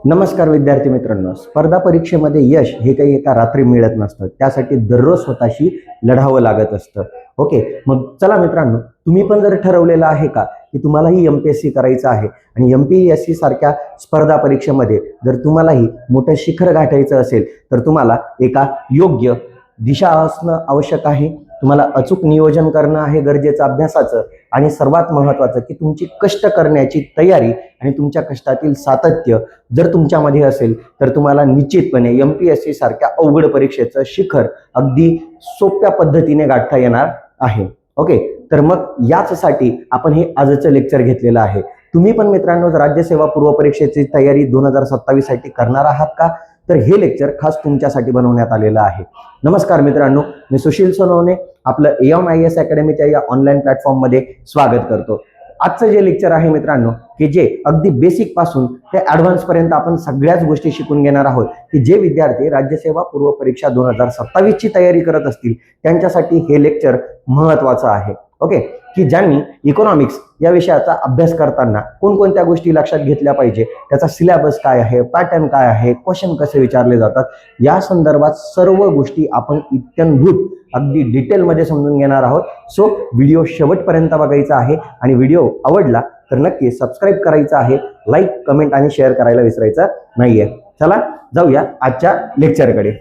नमस्कार विद्यार्थी मित्रांनो, स्पर्धा परीक्षेमध्ये यश हे काही एका रात्री मिळत नसतं. त्यासाठी दररोज स्वतःशी लढावं लागत असतं. ओके, मग चला मित्रांनो, तुम्ही पण जर ठरवलेलं आहे का की तुम्हालाही MPSC करायचं आहे आणि MPSC सारख्या स्पर्धा परीक्षेमध्ये जर तुम्हालाही मोठं शिखर गाठायचं असेल तर तुम्हाला एका योग्य दिशा असणं आवश्यक आहे. तुम्हाला अचूक नियोजन करणं आहे गरजेचं अभ्यासाचं, आणि सर्वात महत्त्वाचं की तुमची कष्ट करण्याची तयारी आणि तुमच्या कष्टातील सातत्य जर तुमच्यामध्ये असेल तर तुम्हाला निश्चितपणे MPSC सारख्या अवघड परीक्षेचं शिखर अगदी सोप्या पद्धतीने गाठता येणार आहे. ओके, तर मग याचसाठी आपण हे आजचं लेक्चर घेतलेलं आहे. तुम्ही पण मित्रांनो राज्यसेवा पूर्व परीक्षेची तयारी 2027 साठी करणार आहात का? तर हे लेक्चर खास तुमच्यासाठी बनवण्यात आलेलं आहे. नमस्कार मित्रांनो, मी सुशील सोनवणे आपलं एम IAS अकॅडमीच्या या ऑनलाईन प्लॅटफॉर्ममध्ये स्वागत करतो. आजचं जे लेक्चर आहे मित्रांनो, की जे अगदी बेसिक पासून ते ॲडव्हान्स पर्यंत आपण सगळ्याच गोष्टी शिकून घेणार आहोत, की जे विद्यार्थी राज्यसेवा पूर्व परीक्षा 2027 ची तयारी करत असतील त्यांच्यासाठी हे लेक्चर महत्त्वाचं आहे. ओके, की ज्यांनी इकॉनॉमिक्स या विषयाचा अभ्यास करताना कोणकोणत्या गोष्टी लक्षात घेतल्या पाहिजे, त्याचा सिलेबस काय आहे, पॅटर्न काय आहे, क्वेश्चन कसे विचारले जातात, या संदर्भात सर्व गोष्टी आपण इत्थंभूत अगदी डिटेलमध्ये समजून घेणार आहोत. सो व्हिडिओ शेवटपर्यंत बघायचा आहे आणि व्हिडिओ आवडला तर नक्की सबस्क्राईब करायचं आहे, लाईक, कमेंट आणि शेअर करायला विसरायचं नाहीये. चला जाऊया आजच्या लेक्चरकडे.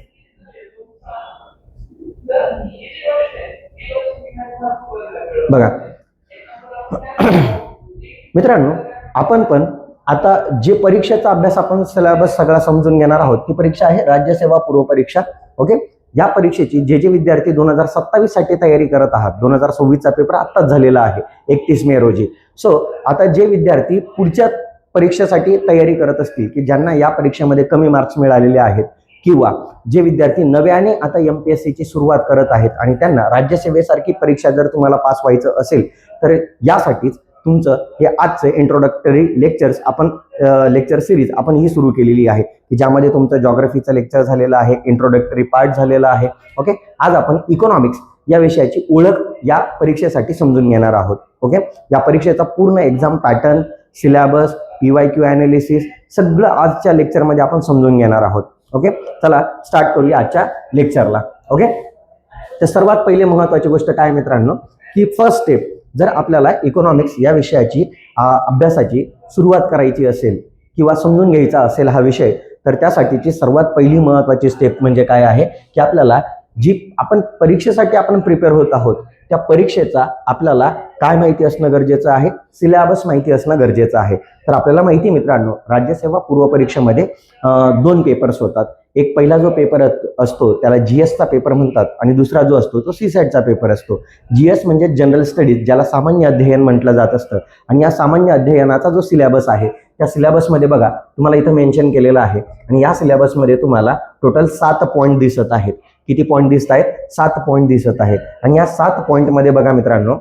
बघा मित्रांनो, आपण पण आता जे परीक्षेचा अभ्यास आपण सिलेबस सगळा समजून घेणार आहोत ती परीक्षा आहे राज्यसेवा पूर्व परीक्षा. ओके, या परीक्षेची जे विद्यार्थी 2027 साठी तयारी करत आहात, 2026 चा पेपर आत्ताच झालेला आहे 31 मे रोजी. सो आता जे विद्यार्थी पुढच्या परीक्षेसाठी तयारी करत असतील, की ज्यांना या परीक्षेमध्ये कमी मार्क्स मिळालेले आहेत, किंवा जे विद्यार्थी नव्याने आता MPSC ची सुरुवात करत आहेत आणि त्यांना राज्यसेवेसारखी परीक्षा जर तुम्हाला पास व्हायचं असेल तर यासाठीच तुमचं हे आजचे इंट्रोडक्टरी लेक्चर्स आपण लेक्चर सिरीज आपण ही सुरू केलेली आहे, की ज्यामध्ये तुमचं जॉग्राफीचं लेक्चर झालेलं आहे, इंट्रोडक्टरी पार्ट झालेला आहे. ओके, आज आपण इकॉनॉमिक्स या विषयाची ओळख या परीक्षेसाठी समजून घेणार आहोत. ओके, या परीक्षेचा पूर्ण exam pattern, syllabus, PYQ analysis सगळं आजच्या लेक्चरमध्ये आपण समजून घेणार आहोत. ओके, चला स्टार्ट करूया आजच्या लेक्चरला. ओके, तर सर्वात पहिले महत्त्वाची गोष्ट काय मित्रांनो, की फर्स्ट स्टेप जर आपल्याला इकॉनॉमिक्स या विषयाची अभ्यासाची सुरुवात करायची असेल किंवा समजून घ्यायचा असेल हा विषय, तर त्यासाठीची सर्वात पहिली महत्त्वाची स्टेप म्हणजे काय आहे, की आपल्याला जी आपण परीक्षेसाठी आपण प्रिपेअर होत आहोत त्या परीक्षेचा आपल्याला काय माहिती असणं गरजेचं आहे, सिलेबस माहिती असणं गरजेचं आहे. तर आपल्याला माहिती मित्रांनो, राज्यसेवा पूर्व परीक्षेमध्ये 2 पेपर्स होतात. एक पहिला जो पेपर असतो त्याला GS चा पेपर म्हणतात आणि दुसरा जो असतो तो CSAT चा पेपर असतो. GS म्हणजे जनरल स्टडीज, ज्याला सामान्य अध्ययन म्हटलं जात असतं. आणि या सामान्य अध्ययनाचा जो सिलेबस आहे त्या सिलेबसमध्ये बघा तुम्हाला इथं मेन्शन केलेलं आहे, आणि या सिलेबसमध्ये तुम्हाला टोटल 7 पॉईंट दिसत आहेत. किती पॉईंट दिसत आहेत? 7 पॉईंट दिसत आहेत. आणि या 7 पॉईंटमध्ये बघा मित्रांनो,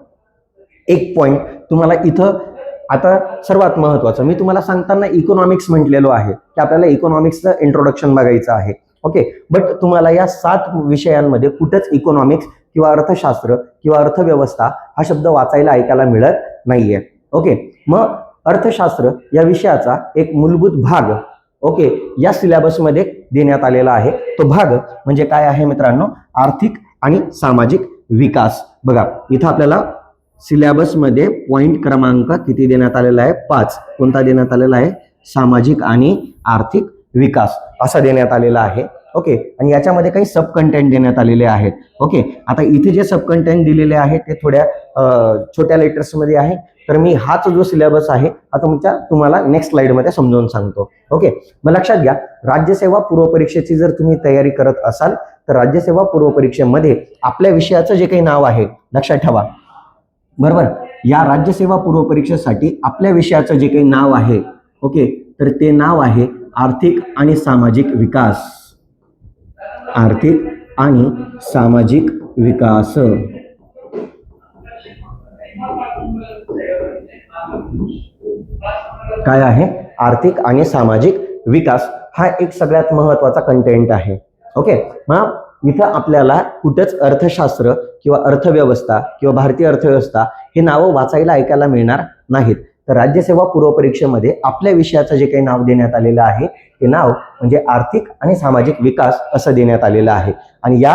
एक पॉईंट तुम्हाला इथं, आता सर्वात महत्त्वाचं मी तुम्हाला सांगताना इकॉनॉमिक्स म्हटलेलो आहे की आपल्याला इकॉनॉमिक्सचं इंट्रोडक्शन बघायचं आहे. ओके, बट तुम्हाला या 7 विषयांमध्ये कुठंच इकॉनॉमिक्स किंवा अर्थशास्त्र किंवा अर्थव्यवस्था हा शब्द वाचायला ऐकायला मिळत नाहीये. ओके, मग अर्थशास्त्र या विषयाचा एक मूलभूत भाग ओके या सिलेबसमध्ये देण्यात आलेला आहे. तो भाग म्हणजे काय आहे मित्रांनो, आर्थिक आणि सामाजिक विकास. बघा इथं आपल्याला सिलेबसमध्ये पॉइंट क्रमांक किती देण्यात आलेला आहे? 5. कोणता देण्यात आलेला आहे? सामाजिक आणि आर्थिक विकास असा देण्यात आलेला आहे. ओके, आणि याच्यामध्ये काही सब कंटेंट देण्यात आलेले आहेत. ओके, आता इथे जे सब कंटेंट दिलेले आहेत ते थोड्या छोट्या लेटर्समध्ये आहे. तर मी हाच जो सिलेबस आहे आता तुम्हाला नेक्स्ट स्लाइडमध्ये समजावून सांगतो. ओके, मग लक्षात घ्या, राज्यसेवा पूर्व परीक्षेची जर तुम्ही तयारी करत असाल तर राज्यसेवा पूर्व परीक्षेमध्ये आपल्या विषयाचं जे काही नाव आहे लक्षात ठेवा. बरोबर, या राज्यसेवा पूर्व परीक्षेसाठी आपल्या विषयाचं जे काही नाव आहे ओके, तर ते नाव आहे आर्थिक आणि सामाजिक विकास. आर्थिक आणि सामाजिक विकास. काय आहे? आर्थिक आणि सामाजिक विकास हा एक सगळ्यात महत्त्वाचा कंटेंट आहे. ओके, मग इथं आपल्याला कुठेच अर्थशास्त्र किंवा अर्थव्यवस्था किंवा भारतीय अर्थव्यवस्था हे नावं वाचायला ऐकायला मिळणार नाहीत. तर राज्यसेवा पूर्व परीक्षेमध्ये आपल्या विषयाचं जे काही नाव देण्यात आलेलं आहे ते नाव म्हणजे आर्थिक आणि सामाजिक विकास असं देण्यात आलेलं आहे. आणि या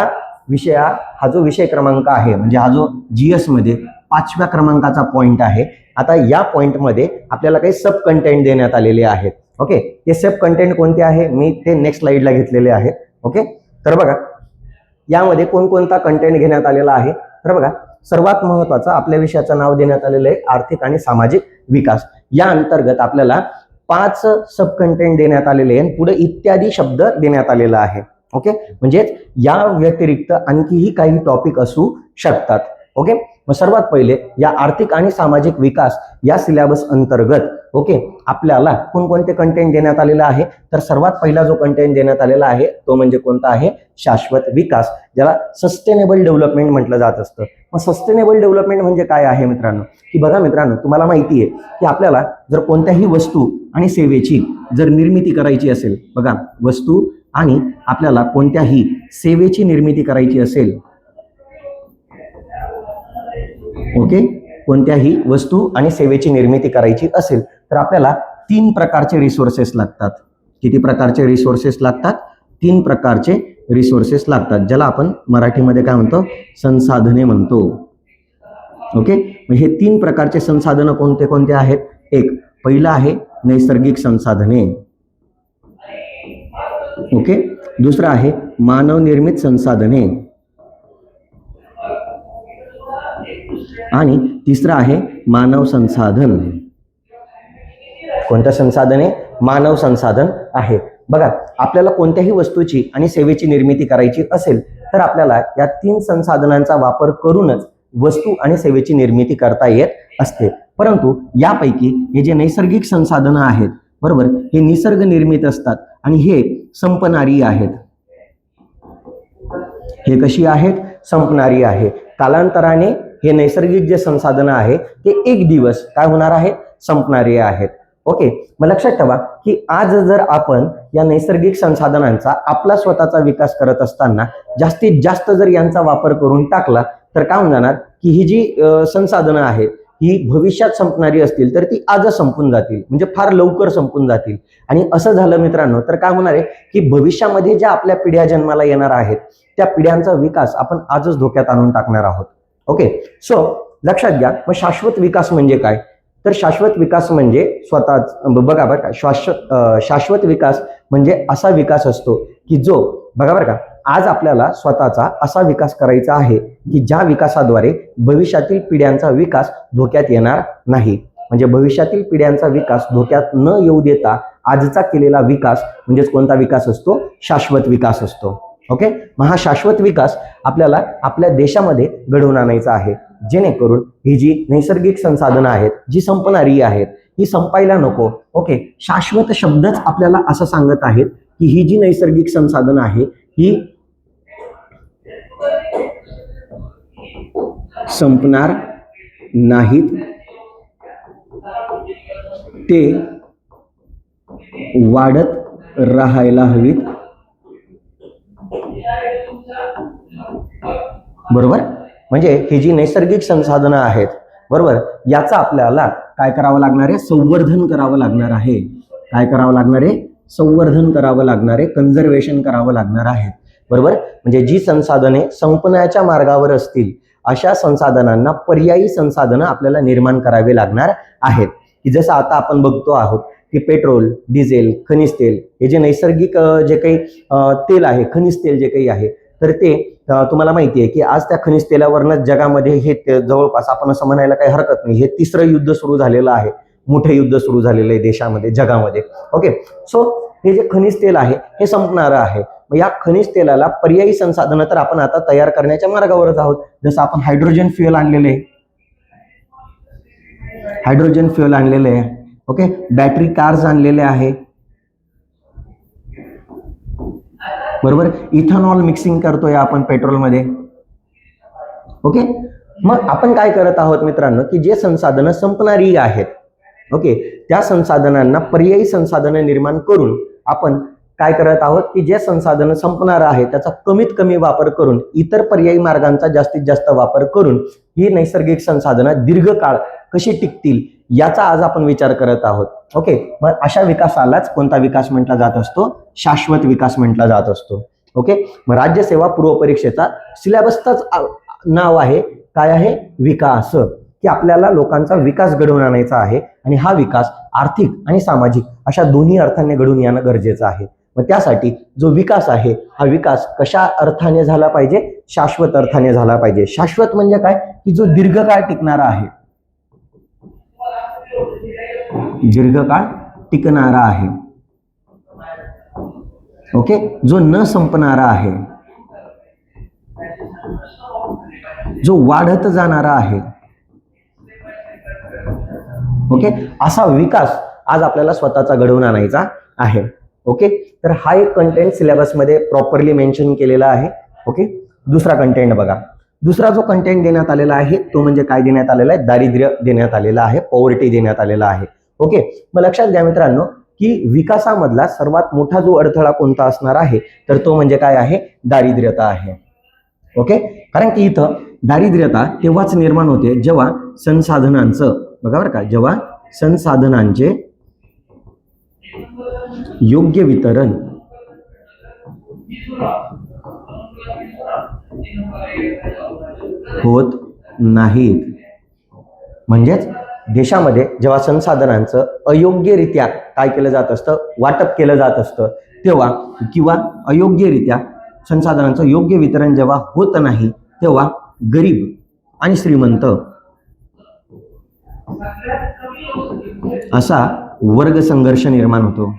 हा जो विषय क्रमांक आहे म्हणजे हा जो GS मध्ये 5व्या क्रमांकाचा पॉइंट आहे. आता या पॉइंटमध्ये आपल्याला काही सब कंटेंट देण्यात आलेले आहेत. ओके, ते सब कंटेंट कोणते आहे मी ते नेक्स्ट स्लाइडला घेतलेले आहेत. ओके, तर बघा यामध्ये कोणकोणता कंटेंट घेण्यात आलेला आहे. तर बघा सर्वात महत्त्वाचं आपल्या विषयाचं नाव देण्यात आलेलं आहे आर्थिक आणि सामाजिक विकास. या अंतर्गत आपल्याला 5 सब कंटेंट देण्यात आलेले आहे, पुढे इत्यादी शब्द देण्यात आलेला आहे. ओके, म्हणजे या व्यतिरिक्त आणखीही काही टॉपिक असू शकतात. ओके, मग सर्वात पहिले या आर्थिक आणि सामाजिक विकास या सिलेबस अंतर्गत ओके आपल्याला कोणकोणते कंटेंट देण्यात आलेला आहे. तर सर्वात पहिला जो कंटेंट देण्यात आलेला आहे तो म्हणजे कोणता आहे, शाश्वत विकास, ज्याला सस्टेनेबल डेव्हलपमेंट म्हटलं जात असतं. मग सस्टेनेबल डेव्हलपमेंट म्हणजे काय आहे मित्रांनो, की बघा मित्रांनो तुम्हाला माहिती आहे की आपल्याला जर कोणत्याही वस्तू आणि सेवेची जर निर्मिती करायची असेल, बघा वस्तू आणि आपल्याला कोणत्याही सेवेची निर्मिती करायची असेल, ओके कोणत्याही वस्तू आणि सेवेची निर्मिती करायची असेल तर आपल्याला 3 प्रकारचे रिसोर्सेस लागतात. किती प्रकारचे रिसोर्सेस लागतात, 3 प्रकारचे रिसोर्सेस लागतात, ज्याला आपण मराठीमध्ये काय म्हणतो, संसाधने म्हणतो. ओके, हे 3 प्रकारचे संसाधनं कोणते कोणते आहेत. एक पहिलं आहे नैसर्गिक संसाधने. ओके, दुसरं आहे मानव निर्मित संसाधने आणि तिसरं आहे मानव संसाधन. कोणतं संसाधन आहे, मानव संसाधन आहे. बघा आपल्याला कोणत्याही वस्तूची आणि सेवेची निर्मिती करायची असेल तर आपल्याला या 3 संसाधनांचा वापर करूनच वस्तू आणि सेवेची निर्मिती करता येत असते. परंतु यापैकी हे जे नैसर्गिक संसाधनं आहेत बरोबर, हे निसर्ग निर्मित असतात आणि हे संपणारी आहेत. हे कशी आहेत, संपणारी आहे. कालांतराने हे नैसर्गिक जे संसाधनं आहे ते एक दिवस काय होणार आहे, संपणारे आहेत. ओके, मग लक्षात ठेवा की आज जर आपण या नैसर्गिक संसाधनांचा आपला स्वतःचा विकास करत असताना जास्तीत जास्त जर यांचा वापर करून टाकला तर काय होऊन जाणार की ही जी संसाधनं आहेत ही भविष्यात संपणारी असतील तर ती आजच संपून जातील, म्हणजे फार लवकर संपून जातील. आणि असं झालं मित्रांनो तर काय होणार आहे की भविष्यामध्ये ज्या आपल्या पिढ्या जन्माला येणार आहेत त्या पिढ्यांचा विकास आपण आजच धोक्यात आणून टाकणार आहोत. ओके, सो लक्षात घ्या. मग शाश्वत विकास म्हणजे काय, तर शाश्वत विकास म्हणजे स्वतःच बघा बरं का, शाश्वत विकास म्हणजे असा विकास असतो की जो बघा बरं का आज आपल्याला स्वतःचा असा विकास करायचा आहे की ज्या विकासाद्वारे भविष्यातील पिढ्यांचा विकास धोक्यात येणार नाही. म्हणजे भविष्यातील पिढ्यांचा विकास धोक्यात न येऊ देता आजचा केलेला विकास म्हणजेच कोणता विकास असतो, शाश्वत विकास असतो. ओके, मग हा शाश्वत विकास आपल्याला आपल्या देशामध्ये घडवून आणायचा आहे, जेणेकरून ही जी नैसर्गिक संसाधनं आहेत जी संपणारी आहेत ही संपायला नको. ओके, शाश्वत शब्दच आपल्याला असं सांगत आहेत की ही जी नैसर्गिक संसाधनं आहे ही संपणार नाहीत, ते वाढत राहायला हवीत. बरोबर, म्हणजे ही जी नैसर्गिक संसाधनं आहेत बरोबर याचा आपल्याला काय करावं लागणार आहे, संवर्धन करावं लागणार आहे. काय करावं लागणार आहे, संवर्धन करावं लागणार आहे, कन्झर्वेशन करावं लागणार आहे. बरोबर, म्हणजे जी संसाधने संपण्याच्या मार्गावर असतील अशा संसाधनांना पर्यायी संसाधनं आपल्याला निर्माण करावे लागणार आहेत. की जसं आता आपण बघतो आहोत की पेट्रोल, डिझेल, खनिज तेल हे जे नैसर्गिक जे काही तेल आहे, खनिज तेल जे काही आहे तर ते तुम्हाला माहिती आहे की आज त्या खनिज तेलावरनं जगामध्ये हे जवळपास आपण असं म्हणायला काही हरकत नाही हे 3रं युद्ध सुरू झालेलं आहे, मोठे युद्ध सुरू झालेलं आहे देशामध्ये, जगामध्ये. ओके, सो हे जे खनिज तेल आहे हे संपणारं आहे. मग या खनिज तेलाला पर्यायी संसाधनं तर आपण आता तयार करण्याच्या मार्गावरच आहोत. जसं आपण हायड्रोजन फ्युएल आणलेले आहे, हायड्रोजन फ्युएल आणलेले आहे. ओके, बॅटरी कार्स आणलेले आहे बरोबर, इथेनॉल मिक्सिंग करतोय आपण पेट्रोलमध्ये. ओके, मग आपण काय करत आहोत मित्रांनो की जे संसाधनं संपणारी आहेत ओके त्या संसाधनांना पर्यायी संसाधनं निर्माण करून आपण काय करत आहोत की जे संसाधनं संपणार आहे त्याचा कमीत कमी वापर करून इतर पर्यायी मार्गांचा जास्तीत जास्त वापर करून ही नैसर्गिक संसाधनं दीर्घकाळ कशी टिकतील याचा आज आपण विचार करत आहोत. ओके, मग अशा विकासालाच कोणता विकास म्हटला जात असतो? शाश्वत विकास म्हटला जात असतो. ओके, मग राज्यसेवा पूर्व परीक्षेचा सिलेबसचाच नाव आहे, काय आहे? विकास. की आपल्याला लोकांचा विकास घडवून आणायचा आहे आणि हा विकास आर्थिक आणि सामाजिक अशा दोन्ही अर्थाने घडून येणं गरजेचं आहे. मग त्यासाठी जो विकास आहे हा विकास कशा अर्थाने झाला पाहिजे? शाश्वत अर्थाने झाला पाहिजे. शाश्वत म्हणजे काय? की जो दीर्घकाळ टिकणारा आहे, दीर्घकाळ टिकणारा आहे. ओके, जो न संपणारा आहे, जो वाढत जाणारा आहे. ओके, असा विकास आज आपल्याला स्वतःचा घडवून आणायचा आहे. ओके, तर हा एक कंटेंट सिलेबस मध्ये प्रॉपरली मेन्शन केलेला आहे. ओके, दुसरा कंटेंट बघा. दुसरा जो कंटेंट देण्यात आलेला आहे तो म्हणजे काय देण्यात आलेला आहे? दारिद्र्य देण्यात आलेला आहे, पॉवर्टी देण्यात आलेला आहे. ओके, मग लक्षात घ्या मित्रांनो की विकासामधला सर्वात मोठा जो अडथळा कोणता असणार आहे तर तो म्हणजे काय आहे? दारिद्र्यता आहे. ओके, कारण की इथं दारिद्र्यता तेव्हाच निर्माण होते जेव्हा संसाधनांचं, बघा बरं का, जेव्हा संसाधनांचे योग्य वितरण होत नाहीत. म्हणजेच देशामध्ये जेव्हा संसाधनांचं अयोग्यरित्या काय केलं जात असतं? वाटप केलं जात असतं तेव्हा, किंवा अयोग्यरित्या संसाधनांचं योग्य वितरण जेव्हा होत नाही तेव्हा गरीब आणि श्रीमंत असा वर्ग संघर्ष निर्माण होतो.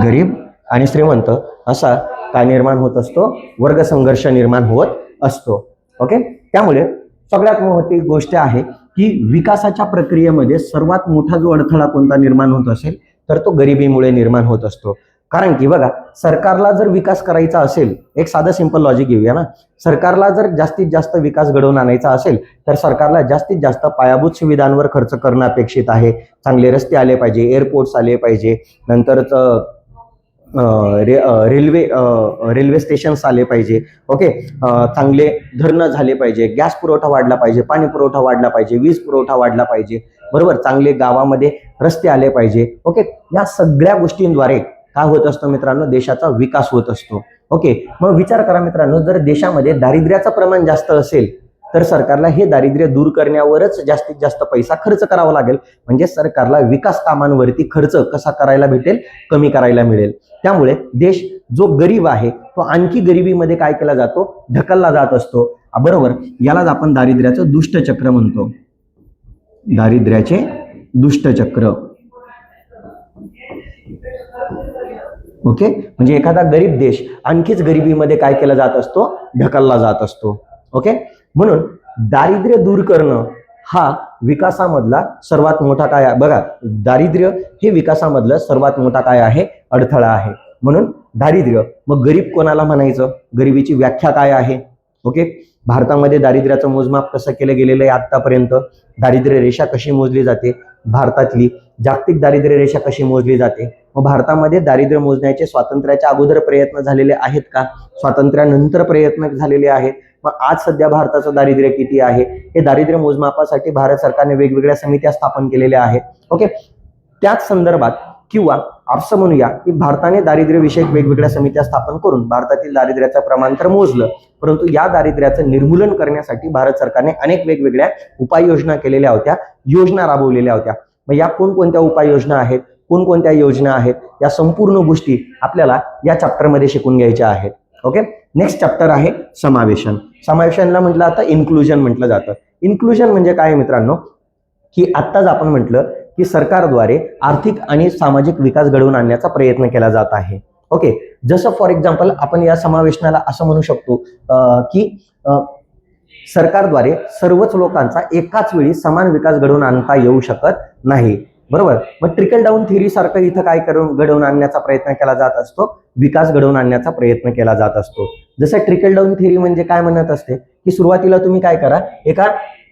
गरीब आणि श्रीमंत असा काय निर्माण होत असतो? वर्ग संघर्ष निर्माण होत असतो. ओके, त्यामुळे सगळ्यात मोठी गोष्ट आहे की विकासाच्या प्रक्रियेमध्ये सर्वात मोठा जो अडथळा कोणता निर्माण होत असेल तर तो गरिबीमुळे निर्माण होत असतो. कारण की बघा, सरकारला जर विकास करायचा असेल, एक साधं सिंपल लॉजिक घेऊया ना, सरकारला जर जास्तीत जास्त विकास घडवून आणायचा असेल तर सरकारला जास्तीत जास्त पायाभूत सुविधांवर खर्च करणं अपेक्षित आहे. चांगले रस्ते आले पाहिजे, एअरपोर्ट्स आले पाहिजे, नंतरच रेल्वे स्टेशन्स आले पाहिजे. ओके, चांगले धरणं झाले पाहिजे, गॅस पुरवठा वाढला पाहिजे, पाणी पुरवठा वाढला पाहिजे, वीज पुरवठा वाढला पाहिजे, बरोबर, चांगले गावामध्ये रस्ते आले पाहिजे. ओके, या सगळ्या गोष्टींद्वारे काय होत असतं मित्रांनो? देशाचा विकास होत असतो. ओके, मग विचार करा मित्रांनो, जर देशामध्ये दारिद्र्याचं प्रमाण जास्त असेल तर सरकारला हे दारिद्र्य दूर करण्यावरच जास्तीत जास्त पैसा खर्च करावा लागेल. म्हणजे सरकारला विकास कामांवरती खर्च कसा करायला भेटेल? कमी करायला मिळेल. त्यामुळे देश जो गरीब आहे तो आणखी गरिबीमध्ये काय केला जातो? ढकलला जात असतो. बरोबर, यालाच आपण दारिद्र्याचं दुष्टचक्र म्हणतो. दारिद्र्याचे दुष्टचक्र. ओके, म्हणजे एखादा गरीब देश आणखीच गरिबीमध्ये काय केला जात असतो? ढकलला जात असतो. ओके, म्हणून दारिद्र्य दूर करणं हा विकासामधला सर्वात मोठा काय आहे? बघा, दारिद्र्य हे विकासामधलं सर्वात मोठा काय आहे? अडथळा आहे. म्हणून दारिद्र्य. मग गरीब कोणाला म्हणायचं? गरिबीची व्याख्या काय आहे? ओके, भारतामध्ये दारिद्र्याचं मोजमाप कसं केलं गेलेलं आहे आतापर्यंत? दारिद्र्य रेषा कशी मोजली जाते? भारतातली जागतिक दारिद्र्य रेषा कशी मोजली जाते? मग भारतामध्ये दारिद्र्य मोजण्याचे स्वातंत्र्याच्या अगोदर प्रयत्न झालेले आहेत का? स्वातंत्र्यानंतर प्रयत्न झालेले आहेत? मग आज सध्या भारताचं दारिद्र्य किती आहे? हे दारिद्र्य मोजमापासाठी भारत सरकारने वेगवेगळ्या समित्या स्थापन केलेल्या आहेत. ओके, त्याच संदर्भात किंवा असं म्हणूया की भारताने दारिद्र्यविषयक वेगवेगळ्या समित्या स्थापन करून भारतातील दारिद्र्याचं प्रमाण तर मोजलं, परंतु या दारिद्र्याचं निर्मूलन करण्यासाठी भारत सरकारने अनेक वेगवेगळ्या उपाययोजना केलेल्या होत्या, योजना राबवलेल्या होत्या. मग या कोणकोणत्या उपाययोजना आहेत, कोणकोणत्या योजना आहेत, या संपूर्ण गोष्टी आपल्याला या चॅप्टरमध्ये शिकून घ्यायच्या आहेत. ओके, नेक्स्ट चॅप्टर आहे समावेशन. समावेशनला म्हटलं आता इन्क्लुजन म्हटलं जातं. इन्क्लुजन म्हणजे काय मित्रांनो? की आत्ताच आपण म्हटलं की सरकारद्वारे आर्थिक आणि सामाजिक विकास घडवून आणण्याचा प्रयत्न केला जात आहे. ओके, जसं फॉर एक्झाम्पल आपण या समावेशनाला असं म्हणू शकतो की सरकारद्वारे सर्वच लोकांचा एकाच वेळी समान विकास घडवून आणता येऊ शकत नाही. बरोबर, मग ट्रिकल डाऊन थिअरी सारखं इथं काय घडवून आणण्याचा प्रयत्न केला जात असतो? विकास घडवून आणण्याचा प्रयत्न केला जात असतो. जसं ट्रिकल डाऊन थिअरी म्हणजे काय म्हणत असते की सुरुवातीला तुम्ही काय करा, एका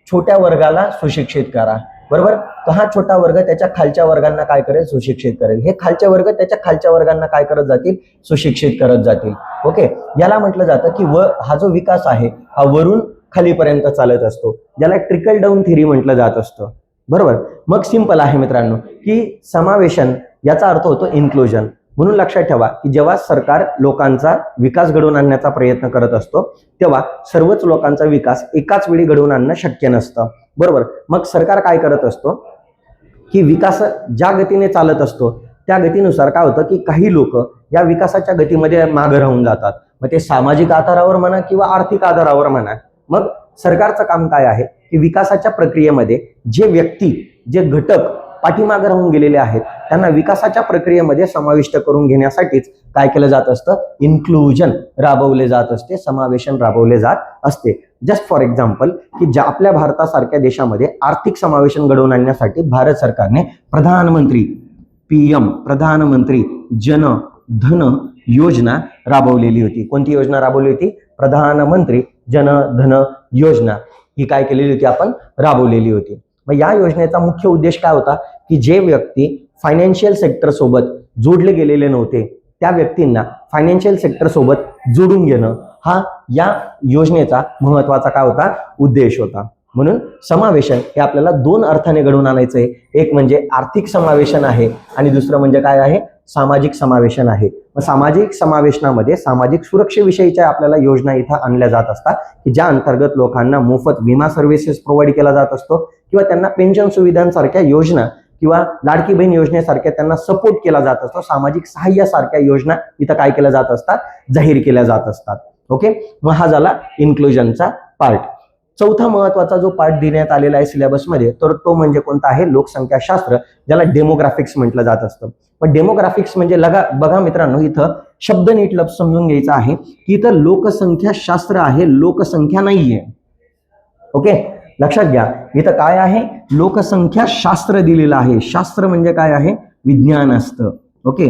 छोट्या वर्गाला सुशिक्षित करा. बरोबर, तर हा छोटा वर्ग त्याच्या खालच्या वर्गांना काय करेल? सुशिक्षित करेल. हे खालचे वर्ग त्याच्या खालच्या वर्गांना काय करत जातील? सुशिक्षित करत जातील. ओके, याला म्हटलं जातं की हा जो विकास आहे हा वरून खालीपर्यंत चालत असतो, ज्याला ट्रिकल डाऊन थिअरी म्हटलं जात असतं. बरोबर. मग सिंपल आहे मित्रांनो की समावेशन याचा अर्थ होतो इन्क्लुजन. म्हणून लक्षात ठेवा की जेव्हा सरकार लोकांचा विकास घडवून आणण्याचा प्रयत्न करत असतो तेव्हा सर्वच लोकांचा विकास एकाच वेळी घडवून आणणं शक्य नसतं. बरोबर. मग सरकार काय करत असतो की विकास ज्या गतीने चालत असतो त्या गतीनुसार काय होतं की काही लोक या विकासाच्या गतीमध्ये मागे राहून जातात. मग ते सामाजिक आधारावर म्हणा किंवा आर्थिक आधारावर म्हणा. मग सरकारचं काम काय आहे की विकासाच्या प्रक्रियेमध्ये जे व्यक्ती जे घटक पाठीमागे राहून गेलेले आहेत त्यांना विकासाच्या प्रक्रियेमध्ये समाविष्ट करून घेण्यासाठीच काय केलं जात असतं, इन्क्लुजन राबवले जात असते, समावेशन राबवले जात असते. जस्ट फॉर एक्झाम्पल की ज्या आपल्या भारतासारख्या देशामध्ये आर्थिक समावेशन घडवून आणण्यासाठी भारत सरकारने प्रधानमंत्री PM प्रधानमंत्री जन धन योजना राबवलेली होती. कोणती योजना राबवली होती? प्रधानमंत्री जन धन योजना ही काय केलेली होती, आपण राबवलेली होती. मग या योजनेचा मुख्य उद्देश काय होता की जे व्यक्ती फायनान्शियल सेक्टर सोबत जोडले गेलेले नव्हते त्या व्यक्तींना फायनान्शियल सेक्टर सोबत जोडून घेणं हा या योजनेचा महत्वाचा काय होता, उद्देश होता. म्हणून समावेशन हे आपल्याला दोन अर्थाने घडवून आणायचं आहे. एक म्हणजे आर्थिक समावेशन आहे आणि दुसरं म्हणजे काय आहे, सामाजिक समावेशन आहे. मग सामाजिक समावेशनामध्ये सामाजिक सुरक्षेविषयीच्या आपल्याला योजना इथं आणल्या जात असतात की ज्या अंतर्गत लोकांना मोफत विमा सर्व्हिसेस प्रोव्हाइड केला जात असतो किंवा त्यांना पेन्शन सुविधांसारख्या योजना किंवा लाडकी बहीण योजनेसारख्या त्यांना सपोर्ट केला जात असतो. सामाजिक सहाय्यासारख्या योजना इथं काय केल्या जात असतात, जाहीर केल्या जात असतात. ओके. मग हा झाला इन्क्लुजनचा पार्ट. चौथा महत्वाचा जो पार्ट देण्यात आलेला आहे सिलेबसमध्ये तर तो म्हणजे कोणता आहे, लोकसंख्याशास्त्र, ज्याला डेमोग्राफिक्स म्हटलं जात असतं. पण डेमोग्राफिक्स म्हणजे बघा मित्रांनो इथं शब्द नीट समजून घ्यायचा आहे की इथं लोकसंख्याशास्त्र आहे, लोकसंख्या नाहीये. ओके. लक्षात घ्या इथं काय आहे, लोकसंख्याशास्त्र दिलेलं आहे. शास्त्र म्हणजे काय आहे, विज्ञान असतं. ओके.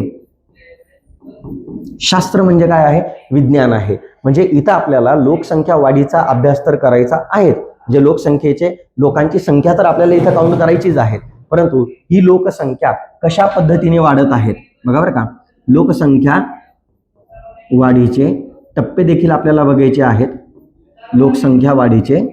शास्त्र म्हणजे काय आहे, विज्ञान आहे. म्हणजे इथं आपल्याला लोकसंख्या वाढीचा अभ्यास तर करायचा आहे. जे लोकांची संख्या तर आपल्याला इथं काउंट करायचीच आहे, परंतु ही लोकसंख्या कशा पद्धतीने वाढत आहेत बघा बरं का. लोकसंख्या वाढीचे टप्पे देखील आपल्याला बघायचे आहेत. लोकसंख्या वाढीचे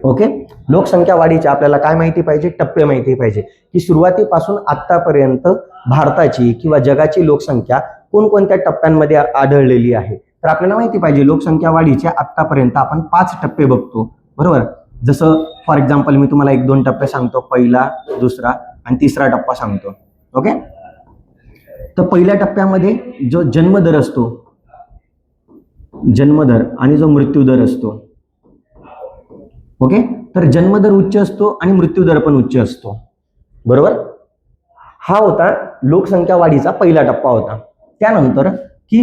ओके. लोकसंख्या वाढीचे आपल्याला काय माहिती पाहिजे, टप्पे माहिती पाहिजे की सुरुवातीपासून आतापर्यंत भारताची किंवा जगाची लोकसंख्या कोणकोणत्या टप्प्यांमध्ये आढळलेली आहे. तर आपल्याला माहिती पाहिजे लोकसंख्या वाढीचे आतापर्यंत आपण 5 टप्पे बघतो. बरोबर. जसं फॉर एक्झाम्पल मी तुम्हाला 1-2 टप्पे सांगतो, पहिला, दुसरा आणि तिसरा टप्पा सांगतो. ओके. तर पहिल्या टप्प्यामध्ये जो जन्मदर असतो, जन्मदर आणि जो मृत्यूदर असतो. ओके. तर जन्मदर उच्च असतो आणि मृत्यूदर पण उच्च असतो. बरोबर. हा होता लोकसंख्या वाढीचा पहिला टप्पा होता. त्यानंतर की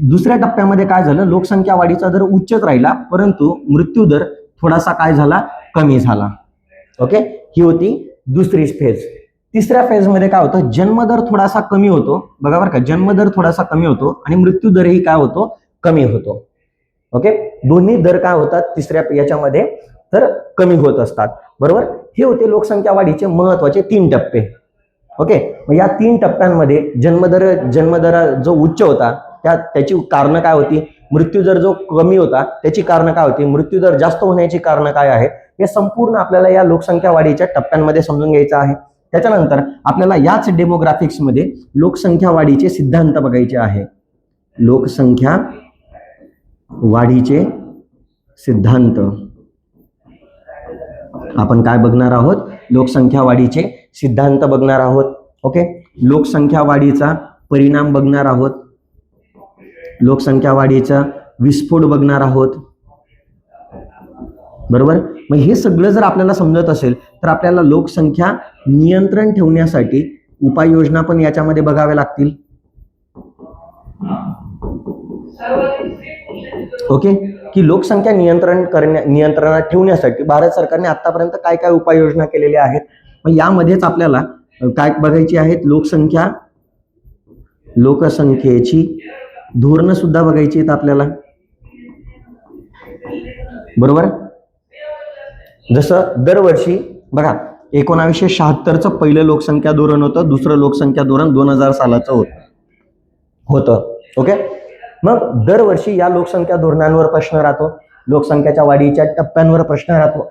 दुसऱ्या टप्प्यामध्ये काय झालं, लोकसंख्या वाढीचा दर उच्चच राहिला परंतु मृत्यूदर थोडासा काय झाला, कमी झाला. ओके. ही होती दुसरी फेज. तिसऱ्या फेजमध्ये काय होतं, जन्मदर थोडासा कमी होतो बघा बरं का, जन्मदर थोडासा कमी होतो आणि मृत्यूदरही काय होतो, कमी होतो. ओके. दोन्ही दर काय होतात तिसऱ्या याच्यामध्ये तर कमी होत असतात. बरोबर. हे होते लोकसंख्या वाढीचे महत्वाचे 3 टप्पे. ओके. मग या 3 टप्प्यांमध्ये जन्मदर जो उच्च होता त्याची कारण काय होती, मृत्यूदर जो कमी होता त्याची कारण काय होती, मृत्यूदर जास्त होण्याची कारण काय आहे, हे संपूर्ण आपल्याला या लोकसंख्या वाढीच्या टप्प्यांमध्ये समजून घ्यायचं आहे. त्याच्यानंतर आपल्याला याच डेमोग्राफिक्स मध्ये लोकसंख्या वाढीचे सिद्धांत बघायचे आहे. लोकसंख्या वाढीचे सिद्धांत आपण काय बघणार आहोत, लोकसंख्या वाढीचे सिद्धांत बघणार आहोत. ओके. लोकसंख्या वाढीचा परिणाम बघणार आहोत, लोकसंख्या वाढीचा विस्फोट बघणार आहोत. बरोबर. मग हे सगळं जर आपल्याला समजत असेल तर आपल्याला लोकसंख्या नियंत्रण ठेवण्यासाठी उपाययोजना पण याच्यामध्ये बघाव्या लागतील. ओके. की लोकसंख्या नियंत्रणात ठेवण्यासाठी भारत सरकारने आतापर्यंत काय काय उपाययोजना केलेल्या आहेत. मग यामध्येच आपल्याला काय बघायची आहेत, लोकसंख्येची धोरणं सुद्धा बघायची आहेत आपल्याला. बरोबर. जसं दरवर्षी बघा 1976चं पहिलं लोकसंख्या धोरण होतं, दुसरं लोकसंख्या धोरण 2000 सालाचं होतं. ओके. मग दरवर्षी या लोकसंख्या धोरणांवर प्रश्न राहतो, लोकसंख्येच्या वाढीच्या टप्प्यांवर प्रश्न राहतो,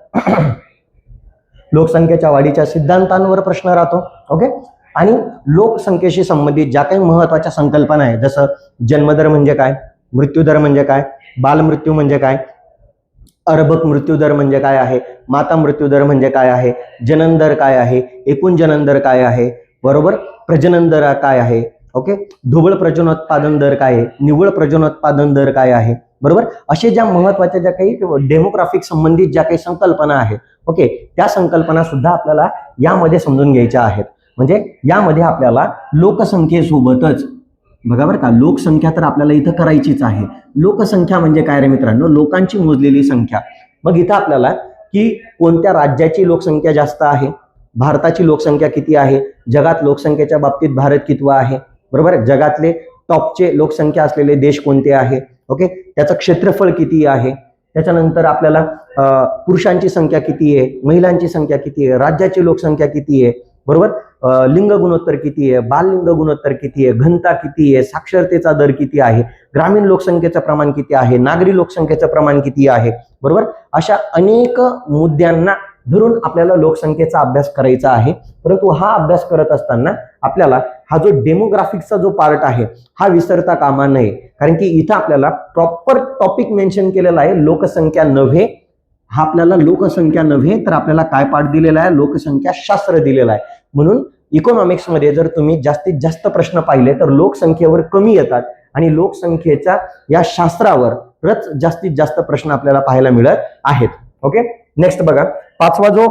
लोकसंख्येच्या वाढीच्या सिद्धांतांवर प्रश्न राहतो. ओके, आणि लोकसंख्येशी संबंधित ज्या काही महत्वाच्या संकल्पना आहे, जसं जन्मदर म्हणजे काय, मृत्यूदर म्हणजे काय, बालमृत्यू म्हणजे काय, अर्भक मृत्यूदर म्हणजे काय आहे, माता मृत्यूदर म्हणजे काय आहे, जनन दर काय आहे, एकूण जनन दर काय आहे, बरोबर, प्रजनन दर काय आहे, ओके, ढोबळ प्रजनोत्पादन दर काय आहे, निव्वळ प्रजनोत्पादन दर काय आहे, बरोबर. असे ज्या महत्वाच्या ज्या काही डेमोग्राफिक संबंधित ज्या काही संकल्पना आहेत, ओके, त्या संकल्पना सुद्धा आपल्याला यामध्ये समजून घ्यायच्या आहेत. म्हणजे यामध्ये आपल्याला लोकसंख्येसोबतच बघा बरं का, लोकसंख्या तर आपल्याला इथं करायचीच आहे. लोकसंख्या म्हणजे काय रे मित्रांनो, लोकांची मोजलेली संख्या. मग इथं आपल्याला की कोणत्या राज्याची लोकसंख्या जास्त आहे, भारताची लोकसंख्या किती आहे, जगात लोकसंख्येच्या बाबतीत भारत कितवा आहे, बरोबर, जगातले टॉपचे लोकसंख्या असलेले देश कोणते आहे, ओके, त्याचं क्षेत्रफळ किती आहे, त्याच्यानंतर आपल्याला पुरुषांची संख्या किती आहे, महिलांची संख्या किती आहे, राज्याची लोकसंख्या किती आहे, बरोबर, लिंग गुणोत्तर किती आहे, बाललिंग गुणोत्तर किती आहे, घनता किती आहे, साक्षरतेचा दर किती आहे, ग्रामीण लोकसंख्येचं प्रमाण किती आहे, नागरी लोकसंख्येचं प्रमाण किती आहे, बरोबर. अशा अनेक मुद्द्यांना धरून आपल्याला लोकसंख्येचा अभ्यास करायचा आहे. परंतु हा अभ्यास करत असताना आपल्याला हा जो डेमोग्राफिक्सचा जो पार्ट आहे हा विसरता कामा नये, कारण की इथं आपल्याला प्रॉपर टॉपिक मेन्शन केलेला आहे, लोकसंख्या नव्हे. हा आपल्याला लोकसंख्या नव्हे तर आपल्याला काय पाठ दिलेला आहे, लोकसंख्या शास्त्र दिलेला आहे. म्हणून इकॉनॉमिक्स मध्ये जर तुम्ही जास्तीत जास्त प्रश्न पाहिले तर लोकसंख्येवर कमी येतात आणि लोकसंख्येच्या या शास्त्रावरच जास्तीत जास्त प्रश्न आपल्याला पाहायला मिळत आहेत. ओके, नेक्स्ट बघा, पाचवा जो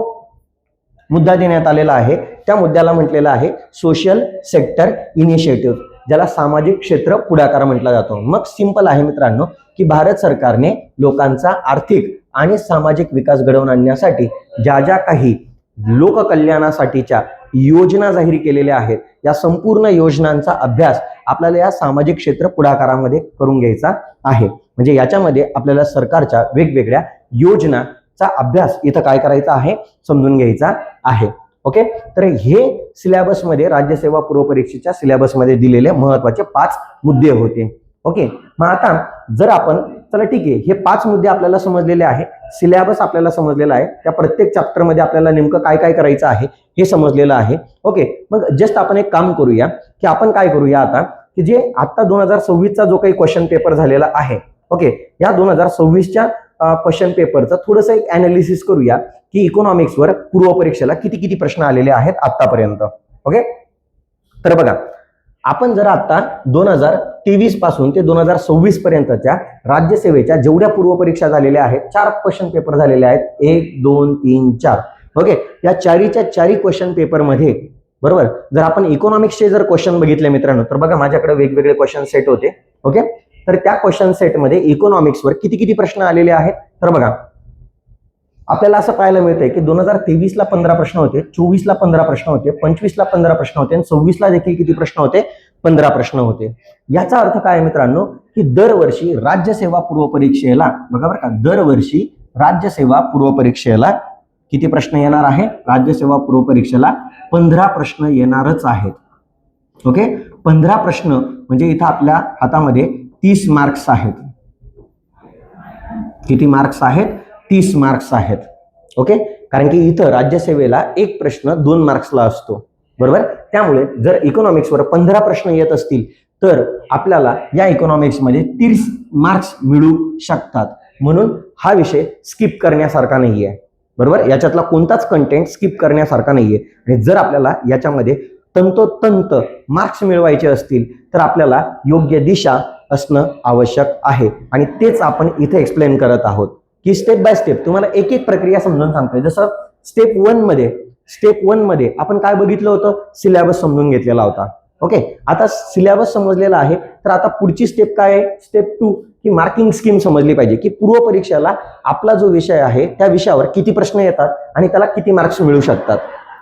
मुद्दा देण्यात आलेला आहे त्या मुद्द्याला म्हटलेला आहे सोशल सेक्टर इनिशिएटिव्ह, ज्याला सामाजिक क्षेत्र पुढाकार म्हटला जातो. मग सिंपल आहे मित्रांनो की भारत सरकारने लोकांचा आर्थिक आणि सामाजिक विकास घडवून आणण्यासाठी ज्या ज्या काही लोककल्याणासाठीच्या योजना जाहीर केलेल्या आहेत, या संपूर्ण योजनांचा अभ्यास आपल्याला या सामाजिक क्षेत्र पुढाकारामध्ये करून घ्यायचा आहे. म्हणजे याच्यामध्ये आपल्याला सरकारच्या वेगवेगळ्या योजनाचा अभ्यास इथं काय करायचा आहे, समजून घ्यायचा आहे. ओके, तर हे सिलेबसमध्ये राज्यसेवा पूर्व परीक्षेच्या सिलेबसमध्ये दिलेले महत्वाचे 5 मुद्दे होते. ओके, मग आता जर आपण चला ठीक आहे, हे 5 मुद्दे आपल्याला समजलेले आहे, सिलेबस आपल्याला समजलेला आहे, त्या प्रत्येक चॅप्टर मध्ये आपल्याला नेमकं काय काय करायचं आहे हे समजलेलं आहे. ओके, मग जस्ट आपण एक काम करूया की आपण काय करूया आता की जे आता 2026 चा जो काही क्वेश्चन पेपर झालेला आहे, ओके, या 2026च्या क्वेश्चन पेपरचं थोडंसं एक अनालिसिस करूया की इकॉनॉमिक्सवर पूर्व परीक्षेला किती किती प्रश्न आलेले आहेत आतापर्यंत. ओके, तर बघा, आपण जर आता 2023 पासून ते 2026 पर्यंतच्या राज्यसेवेच्या जेवढ्या पूर्व परीक्षा झालेल्या आहेत, 4 क्वेश्चन पेपर झालेले आहेत, 1 2 3 4. ओके, या चारीच्या चारी क्वेश्चन पेपर मध्ये बरोबर जर आपण इकॉनॉमिक्सचे जर क्वेश्चन बघितले मित्रांनो, तर बघा माझ्याकडे वेगवेगळे क्वेश्चन सेट होते. ओके, तर त्या क्वेश्चन सेटमध्ये इकॉनॉमिक्सवर किती किती प्रश्न आलेले आहेत, तर बघा आपल्याला असं पाहायला मिळतंय की 2023 ला 15 प्रश्न होते, 24 ला 15 प्रश्न होते, 25 ला 15 प्रश्न होते आणि 26 ला देखील किती प्रश्न होते, 15 प्रश्न होते. याचा अर्थ काय मित्रांनो की दरवर्षी राज्यसेवा पूर्व परीक्षेला बघा बरं का, दरवर्षी राज्यसेवा पूर्व परीक्षेला किती प्रश्न येणार आहे, राज्यसेवा पूर्व परीक्षेला 15 प्रश्न येणारच आहेत. ओके, 15 प्रश्न म्हणजे इथं आपल्या हातामध्ये 30 मार्क्स आहेत. किती मार्क्स आहेत, 30 मार्क्स आहेत. ओके, कारण की इथं राज्यसेवेला एक प्रश्न 2 मार्क्सला असतो, बरोबर. त्यामुळे जर इकॉनॉमिक्सवर 15 प्रश्न येत असतील तर आपल्याला या इकॉनॉमिक्समध्ये 30 मार्क्स मिळू शकतात. म्हणून हा विषय स्किप करण्यासारखा नाहीये, बरोबर. याच्यातला कोणताच कंटेंट स्किप करण्यासारखा नाहीये. आणि जर आपल्याला याच्यामध्ये तंतोतंत मार्क्स मिळवायचे असतील तर आपल्याला योग्य दिशा असणं आवश्यक आहे आणि तेच आपण इथे एक्सप्लेन करत आहोत की स्टेप बाय स्टेप तुम्हाला एक एक प्रक्रिया समजून सांगतोय. जसं स्टेप 1 मध्ये आपण काय बघितलं होतं, सिलेबस समजून घेतलेला होता. ओके, आता सिलेबस समजलेला आहे तर आता पुढची स्टेप काय आहे, स्टेप 2 की मार्किंग स्कीम समजली पाहिजे की पूर्व परीक्षेला आपला जो विषय आहे त्या विषयावर किती प्रश्न येतात आणि त्याला किती मार्क्स मिळू शकतात.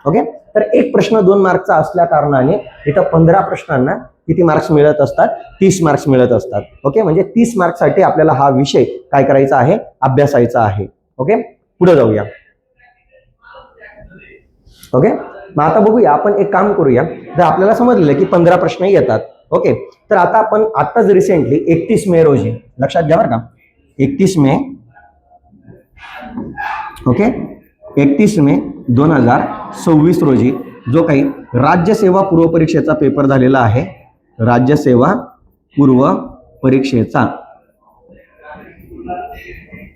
ओके, तर एक प्रश्न 2 मार्कचा असल्या कारणाने इथं 15 प्रश्नांना किती मार्क्स मिळत असतात, 30 मार्क्स मिळत असतात. ओके, म्हणजे 30 मार्क्ससाठी आपल्याला हा विषय काय करायचा आहे, अभ्यासायचा आहे. ओके, पुढे जाऊया. ओके, मग आता बघूया, आपण एक काम करूया, जर आपल्याला समजलं की 15 प्रश्न येतात ओके, तर आता आपण आताच रिसेंटली 31 मे रोजी, लक्षात घ्या बरं का, 31 मे, ओके, 31 मे 2026 रोजी जो काही राज्यसेवा पूर्व परीक्षेचा पेपर झालेला आहे, राज्यसेवा पूर्व परीक्षेचा,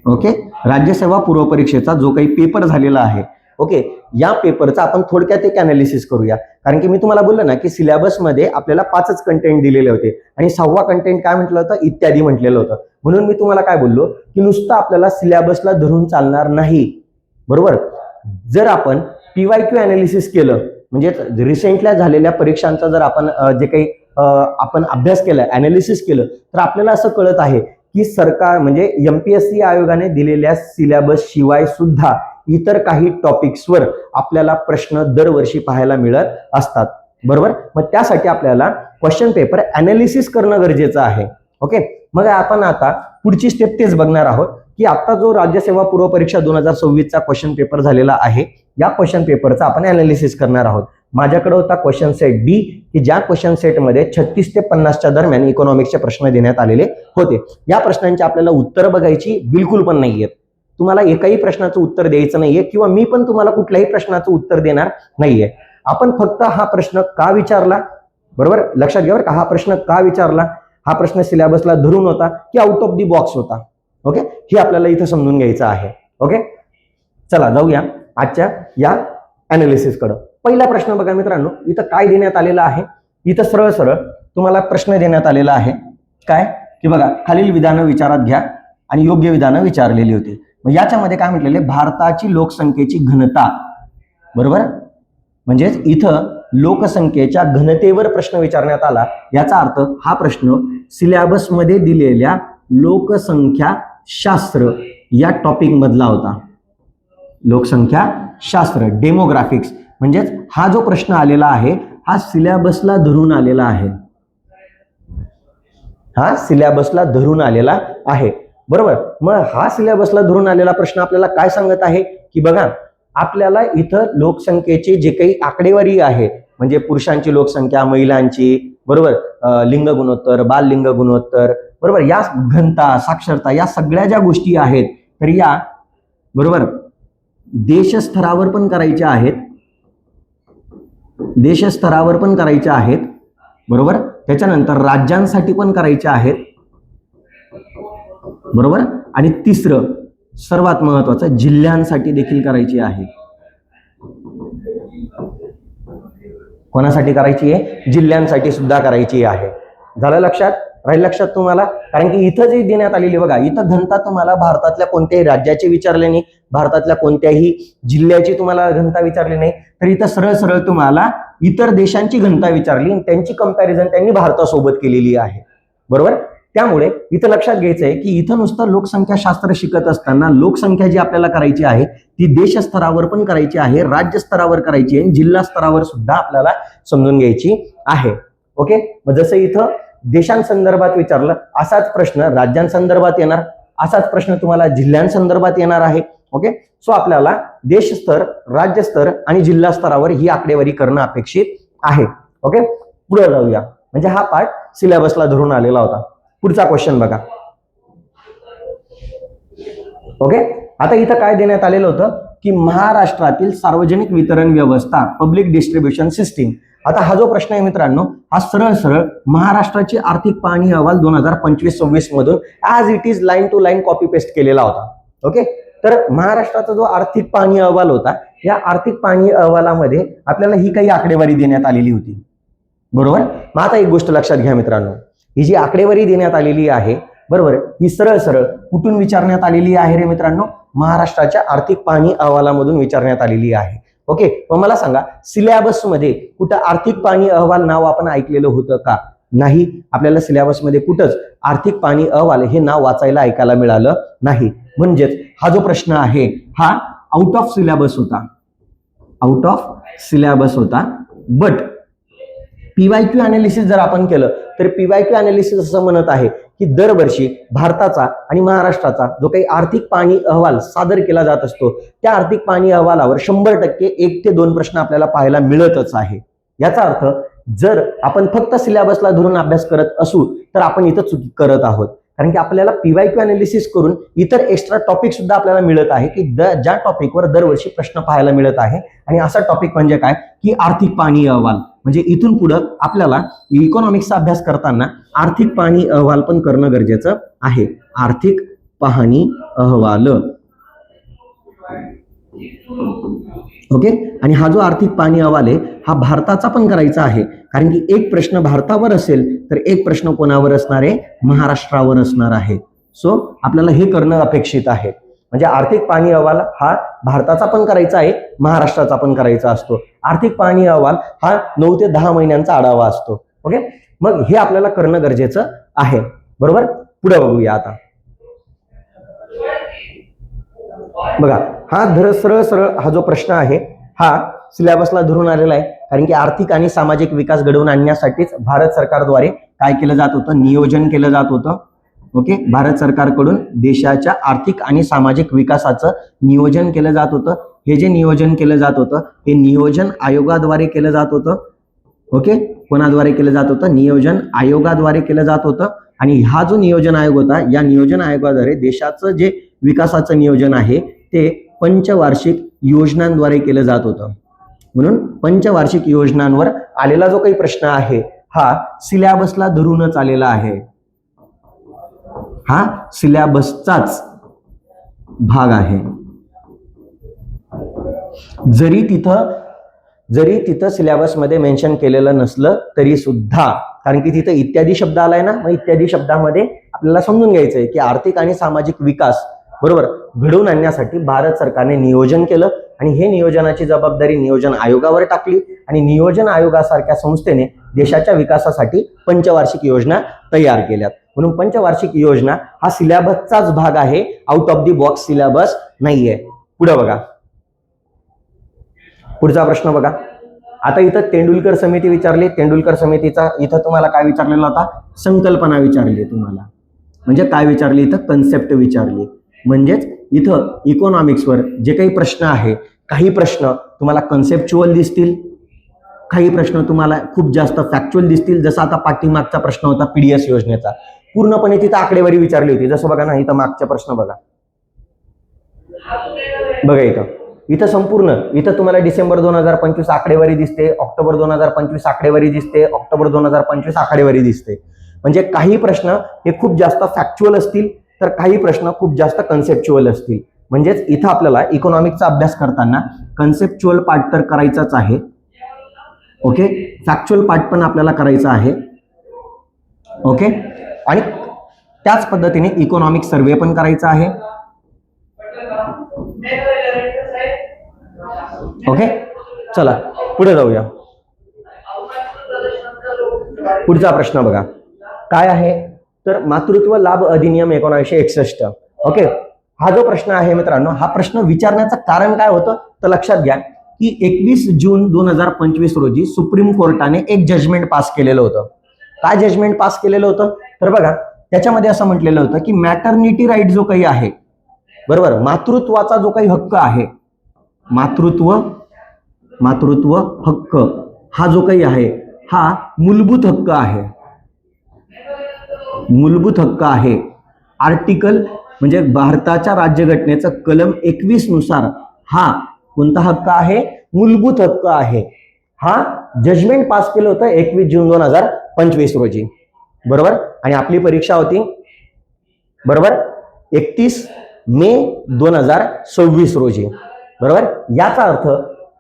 ओके, राज्यसेवा पूर्व परीक्षेचा जो काही पेपर झालेला आहे, ओके, या पेपरचा आपण थोडक्यात एक अनालिसिस करूया. कारण की मी तुम्हाला बोललो ना की सिलेबस मध्ये आपल्याला 5च कंटेंट दिलेले होते आणि 6वा कंटेंट काय म्हटलं होतं, इत्यादी म्हटलेलं होतं. म्हणून मी तुम्हाला काय बोललो की नुसतं आपल्याला सिलेबसला धरून चालणार नाही, बरोबर. जर आपण PYQ अनालिसिस केलं, म्हणजे रिसेंटल्या झालेल्या परीक्षांचा जर आपण जे काही आपण अभ्यास केला, अनालिसिस केलं, तर आपल्याला असं कळत आहे की सरकार म्हणजे MPSC आयोगाने दिलेल्या सिलेबस शिवाय सुद्धा इतर काही टॉपिक्सवर आपल्याला प्रश्न दरवर्षी पाहायला मिळत असतात, बरोबर. मग त्यासाठी आपल्याला क्वेश्चन पेपर अनालिसिस करणं गरजेचं आहे. ओके, मग आपण आता पुढची स्टेप तेच बघणार आहोत की आता जो राज्यसेवा पूर्व परीक्षा 2026चा क्वेश्चन पेपर झालेला आहे, या क्वेश्चन पेपरचा आपण अनालिसिस करणार आहोत. माझ्याकडे होता क्वेश्चन सेट डी, की ज्या क्वेश्चन सेटमध्ये 36 ते 50च्या दरम्यान इकॉनॉमिक्सचे प्रश्न देण्यात आलेले होते. या प्रश्नांची आपल्याला उत्तर बघायची बिलकुल पण नाहीये. तुम्हाला एकाही प्रश्नाचं उत्तर द्यायचं नाहीये किंवा मी पण तुम्हाला कुठल्याही प्रश्नाचं उत्तर देणार नाहीये. आपण फक्त हा प्रश्न का विचारला, बरोबर, लक्षात घ्या बरं का, हा प्रश्न का विचारला, हा प्रश्न सिलेबसला धरून होता की आउट ऑफ दी बॉक्स होता, ओके, हे आपल्याला इथं समजून घ्यायचं आहे. ओके, चला जाऊया आजच्या या अनालिसिस कडे. पहिला प्रश्न बघा मित्रांनो, इथं काय देण्यात आलेलं आहे, इथं सरळ सरळ तुम्हाला प्रश्न देण्यात आलेला आहे काय की बघा, खालील विधानं विचारात घ्या आणि योग्य विधानं विचारलेली होती. मग याच्यामध्ये काय म्हटलेले, भारताची लोकसंख्येची घनता, बरोबर, म्हणजेच इथं लोकसंख्येच्या घनतेवर प्रश्न विचारण्यात आला. याचा अर्थ हा प्रश्न सिलेबस मध्ये दिलेल्या लोकसंख्या शास्त्र या टॉपिक मधला होता. लोकसंख्या शास्त्र, डेमोग्राफिक्स, म्हणजेच हा जो प्रश्न आलेला आहे हा सिलेबसला धरून आलेला आहे, हा सिलेबसला धरून आलेला आहे, बरोबर. मग हा सिलेबसला धरून आलेला प्रश्न आपल्याला काय सांगत आहे की बघा, आपल्याला इथं लोकसंख्येची जे काही आकडेवारी आहे, म्हणजे पुरुषांची लोकसंख्या, महिलांची, बरोबर, लिंग गुणोत्तर, बाल लिंग गुणोत्तर, बरोबर, या घनता, साक्षरता, या सगळ्या ज्या गोष्टी आहेत, तर या बरोबर देशस्तरावर पण करायच्या आहेत, देशस्तरावर पण करायच्या आहेत, बरोबर. त्याच्यानंतर राज्यांसाठी पण करायच्या आहेत, बरोबर. आणि तिसरं सर्वात महत्वाचं, जिल्ह्यांसाठी देखील करायची आहे. कोणासाठी करायची आहे, जिल्ह्यांसाठी सुद्धा करायची आहे. झालं लक्षात, राहील लक्षात तुम्हाला. कारण की इथं जे देण्यात आलेली बघा, इथं घनता तुम्हाला भारतातल्या कोणत्याही राज्याची विचारले नाही, भारतातल्या कोणत्याही जिल्ह्याची तुम्हाला घनता विचारली नाही, तर इथं सरळ सरळ तुम्हाला इतर देशांची घनता विचारली आणि त्यांची कंपॅरिझन त्यांनी भारतासोबत केलेली आहे, बरोबर. त्यामुळे इथं लक्षात घ्यायचं आहे की इथं नुसतं लोकसंख्या शास्त्र शिकत असताना लोकसंख्या जी आपल्याला करायची आहे ती देश स्तरावर पण करायची आहे, राज्य स्तरावर करायची आहे, जिल्हा स्तरावर सुद्धा आपल्याला समजून घ्यायची आहे. ओके, मग जसं इथं देशांसंदर्भात विचारलं, असाच प्रश्न राज्यांसंदर्भात येणार, असाच प्रश्न तुम्हाला जिल्ह्यांसंदर्भात येणार आहे. ओके, सो आपल्याला देश स्तर, राज्य स्तर आणि जिल्हा स्तरावर ही आकडेवारी करणं अपेक्षित आहे. ओके, पुढे जाऊया. म्हणजे हा पार्ट सिलेबसला धरून आलेला होता. पुढचा क्वेश्चन बघा. ओके, आता इथं काय देण्यात आलेलं होतं की महाराष्ट्रातील सार्वजनिक वितरण व्यवस्था, पब्लिक डिस्ट्रीब्युशन सिस्टीम. आता हा जो प्रश्न आहे मित्रांनो, हा सरळ सरळ महाराष्ट्राची आर्थिक पाहणी अहवाल 2025-26 मधून as it is line to line copy paste केलेला होता. ओके, तर महाराष्ट्राचा जो आर्थिक पाहणी अहवाल होता, या आर्थिक पाहणी अहवालामध्ये आपल्याला ही काही आकडेवारी देण्यात आलेली होती, बरोबर. मग आता एक गोष्ट लक्षात घ्या मित्रांनो, ही जी आकडेवारी देण्यात आलेली आहे, बरोबर, ही सरळ सरळ कुठून विचारण्यात आलेली आहे रे मित्रांनो, महाराष्ट्राच्या आर्थिक पाहणी अहवालामधून विचारण्यात आलेली आहे. ओके, मग मला सांगा, सिलेबस मध्ये कुठं आर्थिक पाहणी अहवाल नाव आपण ऐकलेलं होतं का? नाही, आपल्याला सिलेबस मध्ये कुठंच आर्थिक पाहणी अहवाल हे नाव वाचायला ऐकायला मिळालं नाही. म्हणजेच हा जो प्रश्न आहे हा आउट ऑफ सिलेबस होता, आउट ऑफ सिलेबस होता. बट PYQ अनालिसिस जर आपण केलं तर PYQ अनालिसिस असं म्हणत आहे की दरवर्षी भारताचा आणि महाराष्ट्राचा जो काही आर्थिक पाहणी अहवाल सादर केला जात असतो, त्या आर्थिक पाहणी अहवालावर 100% 1 ते 2 प्रश्न आपल्याला पाहायला मिळतच आहे. याचा अर्थ जर आपण फक्त सिलेबसला धरून अभ्यास करत असू तर आपण इथं चुकी करत आहोत, कारण की आपल्याला पीवायक्यू अनालिसिस करून इतर एक्स्ट्रा टॉपिक सुद्धा आपल्याला मिळत आहे की ज्या टॉपिकवर दरवर्षी प्रश्न पाहायला मिळत आहे. आणि असा टॉपिक म्हणजे काय की आर्थिक पाहणी अहवाल. म्हणजे इथून पुढे आपल्याला इकॉनॉमिक्सचा अभ्यास करताना आर्थिक पाहणी अहवाल पण करणं गरजेचं आहे. आर्थिक पाहणी अहवाल. ओके. आणि हा जो आर्थिक पाहणी अहवाल आहे हा भारताचा पण करायचा आहे, कारण की एक प्रश्न भारतावर असेल तर एक प्रश्न कोणावर असणार आहे, महाराष्ट्रावर असणार आहे. सो आपल्याला हे करणं अपेक्षित आहे. म्हणजे आर्थिक पाहणी अहवाल हा भारताचा पण करायचा आहे, महाराष्ट्राचा पण करायचा असतो. आर्थिक पाहणी अहवाल हा 9 ते 10 महिन्यांचा आढावा असतो. ओके. मग हे आपल्याला करणं गरजेचं आहे. बरोबर. पुढे बघूया आता. बघा हा सरळ सरळ हा जो प्रश्न आहे हा सिलेबसला धरून आलेला आहे, कारण की आर्थिक आणि सामाजिक विकास घडवून आणण्यासाठीच भारत सरकारद्वारे काय केलं जात होतं, नियोजन केलं जात होतं. ओके. भारत सरकारकडून देशाच्या आर्थिक आणि सामाजिक विकासाचं नियोजन केलं जात होतं. हे जे नियोजन केलं जात होतं हे नियोजन आयोगाद्वारे केलं जात होतं. ओके. कोणाद्वारे केलं जात होतं, नियोजन आयोगाद्वारे केलं जात होतं. आणि हा जो नियोजन आयोग होता या नियोजन आयोगाद्वारे देशाचं जे विकासाचं नियोजन आहे ते पंचवार्षिक योजनांद्वारे केलं जात होतं. म्हणून पंचवार्षिक योजनांवर आलेला जो काही प्रश्न आहे हा सिलेबसला धरूनच आलेला आहे. हा सिलेबसचाच भाग आहे. जरी तिथं सिलेबसमध्ये मेन्शन केलेलं नसलं तरी सुद्धा, कारण की तिथं इत्यादी शब्द आलाय ना, मग इत्यादी शब्दामध्ये आपल्याला समजून घ्यायचंय की आर्थिक आणि सामाजिक विकास बरोबर घडवून आणण्यासाठी भारत सरकारने नियोजन केलं आणि हे नियोजनाची जबाबदारी नियोजन आयोगावर टाकली आणि नियोजन आयोगासारख्या संस्थेने देशाच्या विकासासाठी पंचवार्षिक योजना तयार केल्यात. म्हणून पंचवार्षिक योजना हा सिलेबसचाच भाग आहे, out of the box syllabus नाहीये. पुढे बघा. पुढचा प्रश्न बघा. आता इथं तेंडुलकर समिती विचारली. तेंडुलकर समितीचा इथं तुम्हाला काय विचारलेला होता, संकल्पना विचारली तुम्हाला. म्हणजे काय विचारली इथं, कन्सेप्ट विचारली. म्हणजेच इथं इकॉनॉमिक्सवर जे काही प्रश्न आहे, काही प्रश्न तुम्हाला कन्सेप्च्युअल दिसतील, काही प्रश्न तुम्हाला खूप जास्त फॅक्च्युअल दिसतील. जसं आता पाठीमागचा प्रश्न होता पीडीएस योजनेचा, पूर्णपणे तिथं आकडेवारी विचारली होती. जसं बघा ना, इथं मागचा प्रश्न बघा इथं संपूर्ण इथं तुम्हाला डिसेंबर 2025 आकडेवारी दिसते, ऑक्टोबर 2025 आकडेवारी दिसते, ऑक्टोबर 2025 आकडेवारी दिसते. म्हणजे काही प्रश्न हे खूप जास्त फॅक्च्युअल असतील तर काही प्रश्न खूप जास्त कन्सेप्च्युअल असतील. म्हणजेच इथं आपल्याला इकॉनॉमिक्सचा अभ्यास करताना कन्सेप्च्युअल पार्ट तर करायचाच आहे. ओके. फॅक्च्युअल पार्ट पण आपल्याला करायचा आहे. ओके. आणि त्याच पद्धतीने इकॉनॉमिक सर्वे पण करायचा आहे. ओके. चला पुढे जाऊया. पुढचा प्रश्न बघा काय आहे, तर मातृत्व लाभ अधिनियम 1961. ओके. हा जो प्रश्न आहे मित्रांनो, हा प्रश्न विचारण्याचं कारण काय होतं तर लक्षात घ्या की 21 जून 2025 रोजी सुप्रीम कोर्टाने एक जजमेंट पास केलेलं होतं. काय जजमेंट पास केलेलं होतं तर बघा त्याच्यामध्ये असं म्हटलेलं होतं की मॅटर्निटी राईट जो काही आहे बरोबर, मातृत्वाचा जो काही हक्क आहे, मातृत्व हक्क हा जो काही आहे हा मूलभूत हक्क आहे. मूलभूत हक्क आहे. आर्टिकल म्हणजे भारताच्या राज्यघटनेचं कलम 21 नुसार हा कोणता हक्क आहे, मूलभूत हक्क आहे. हा जजमेंट पास केलं होतं 21 जून 2025 रोजी बरोबर. आणि आपली परीक्षा होती बरोबर 31 मे 2026 रोजी बरोबर. याचा अर्थ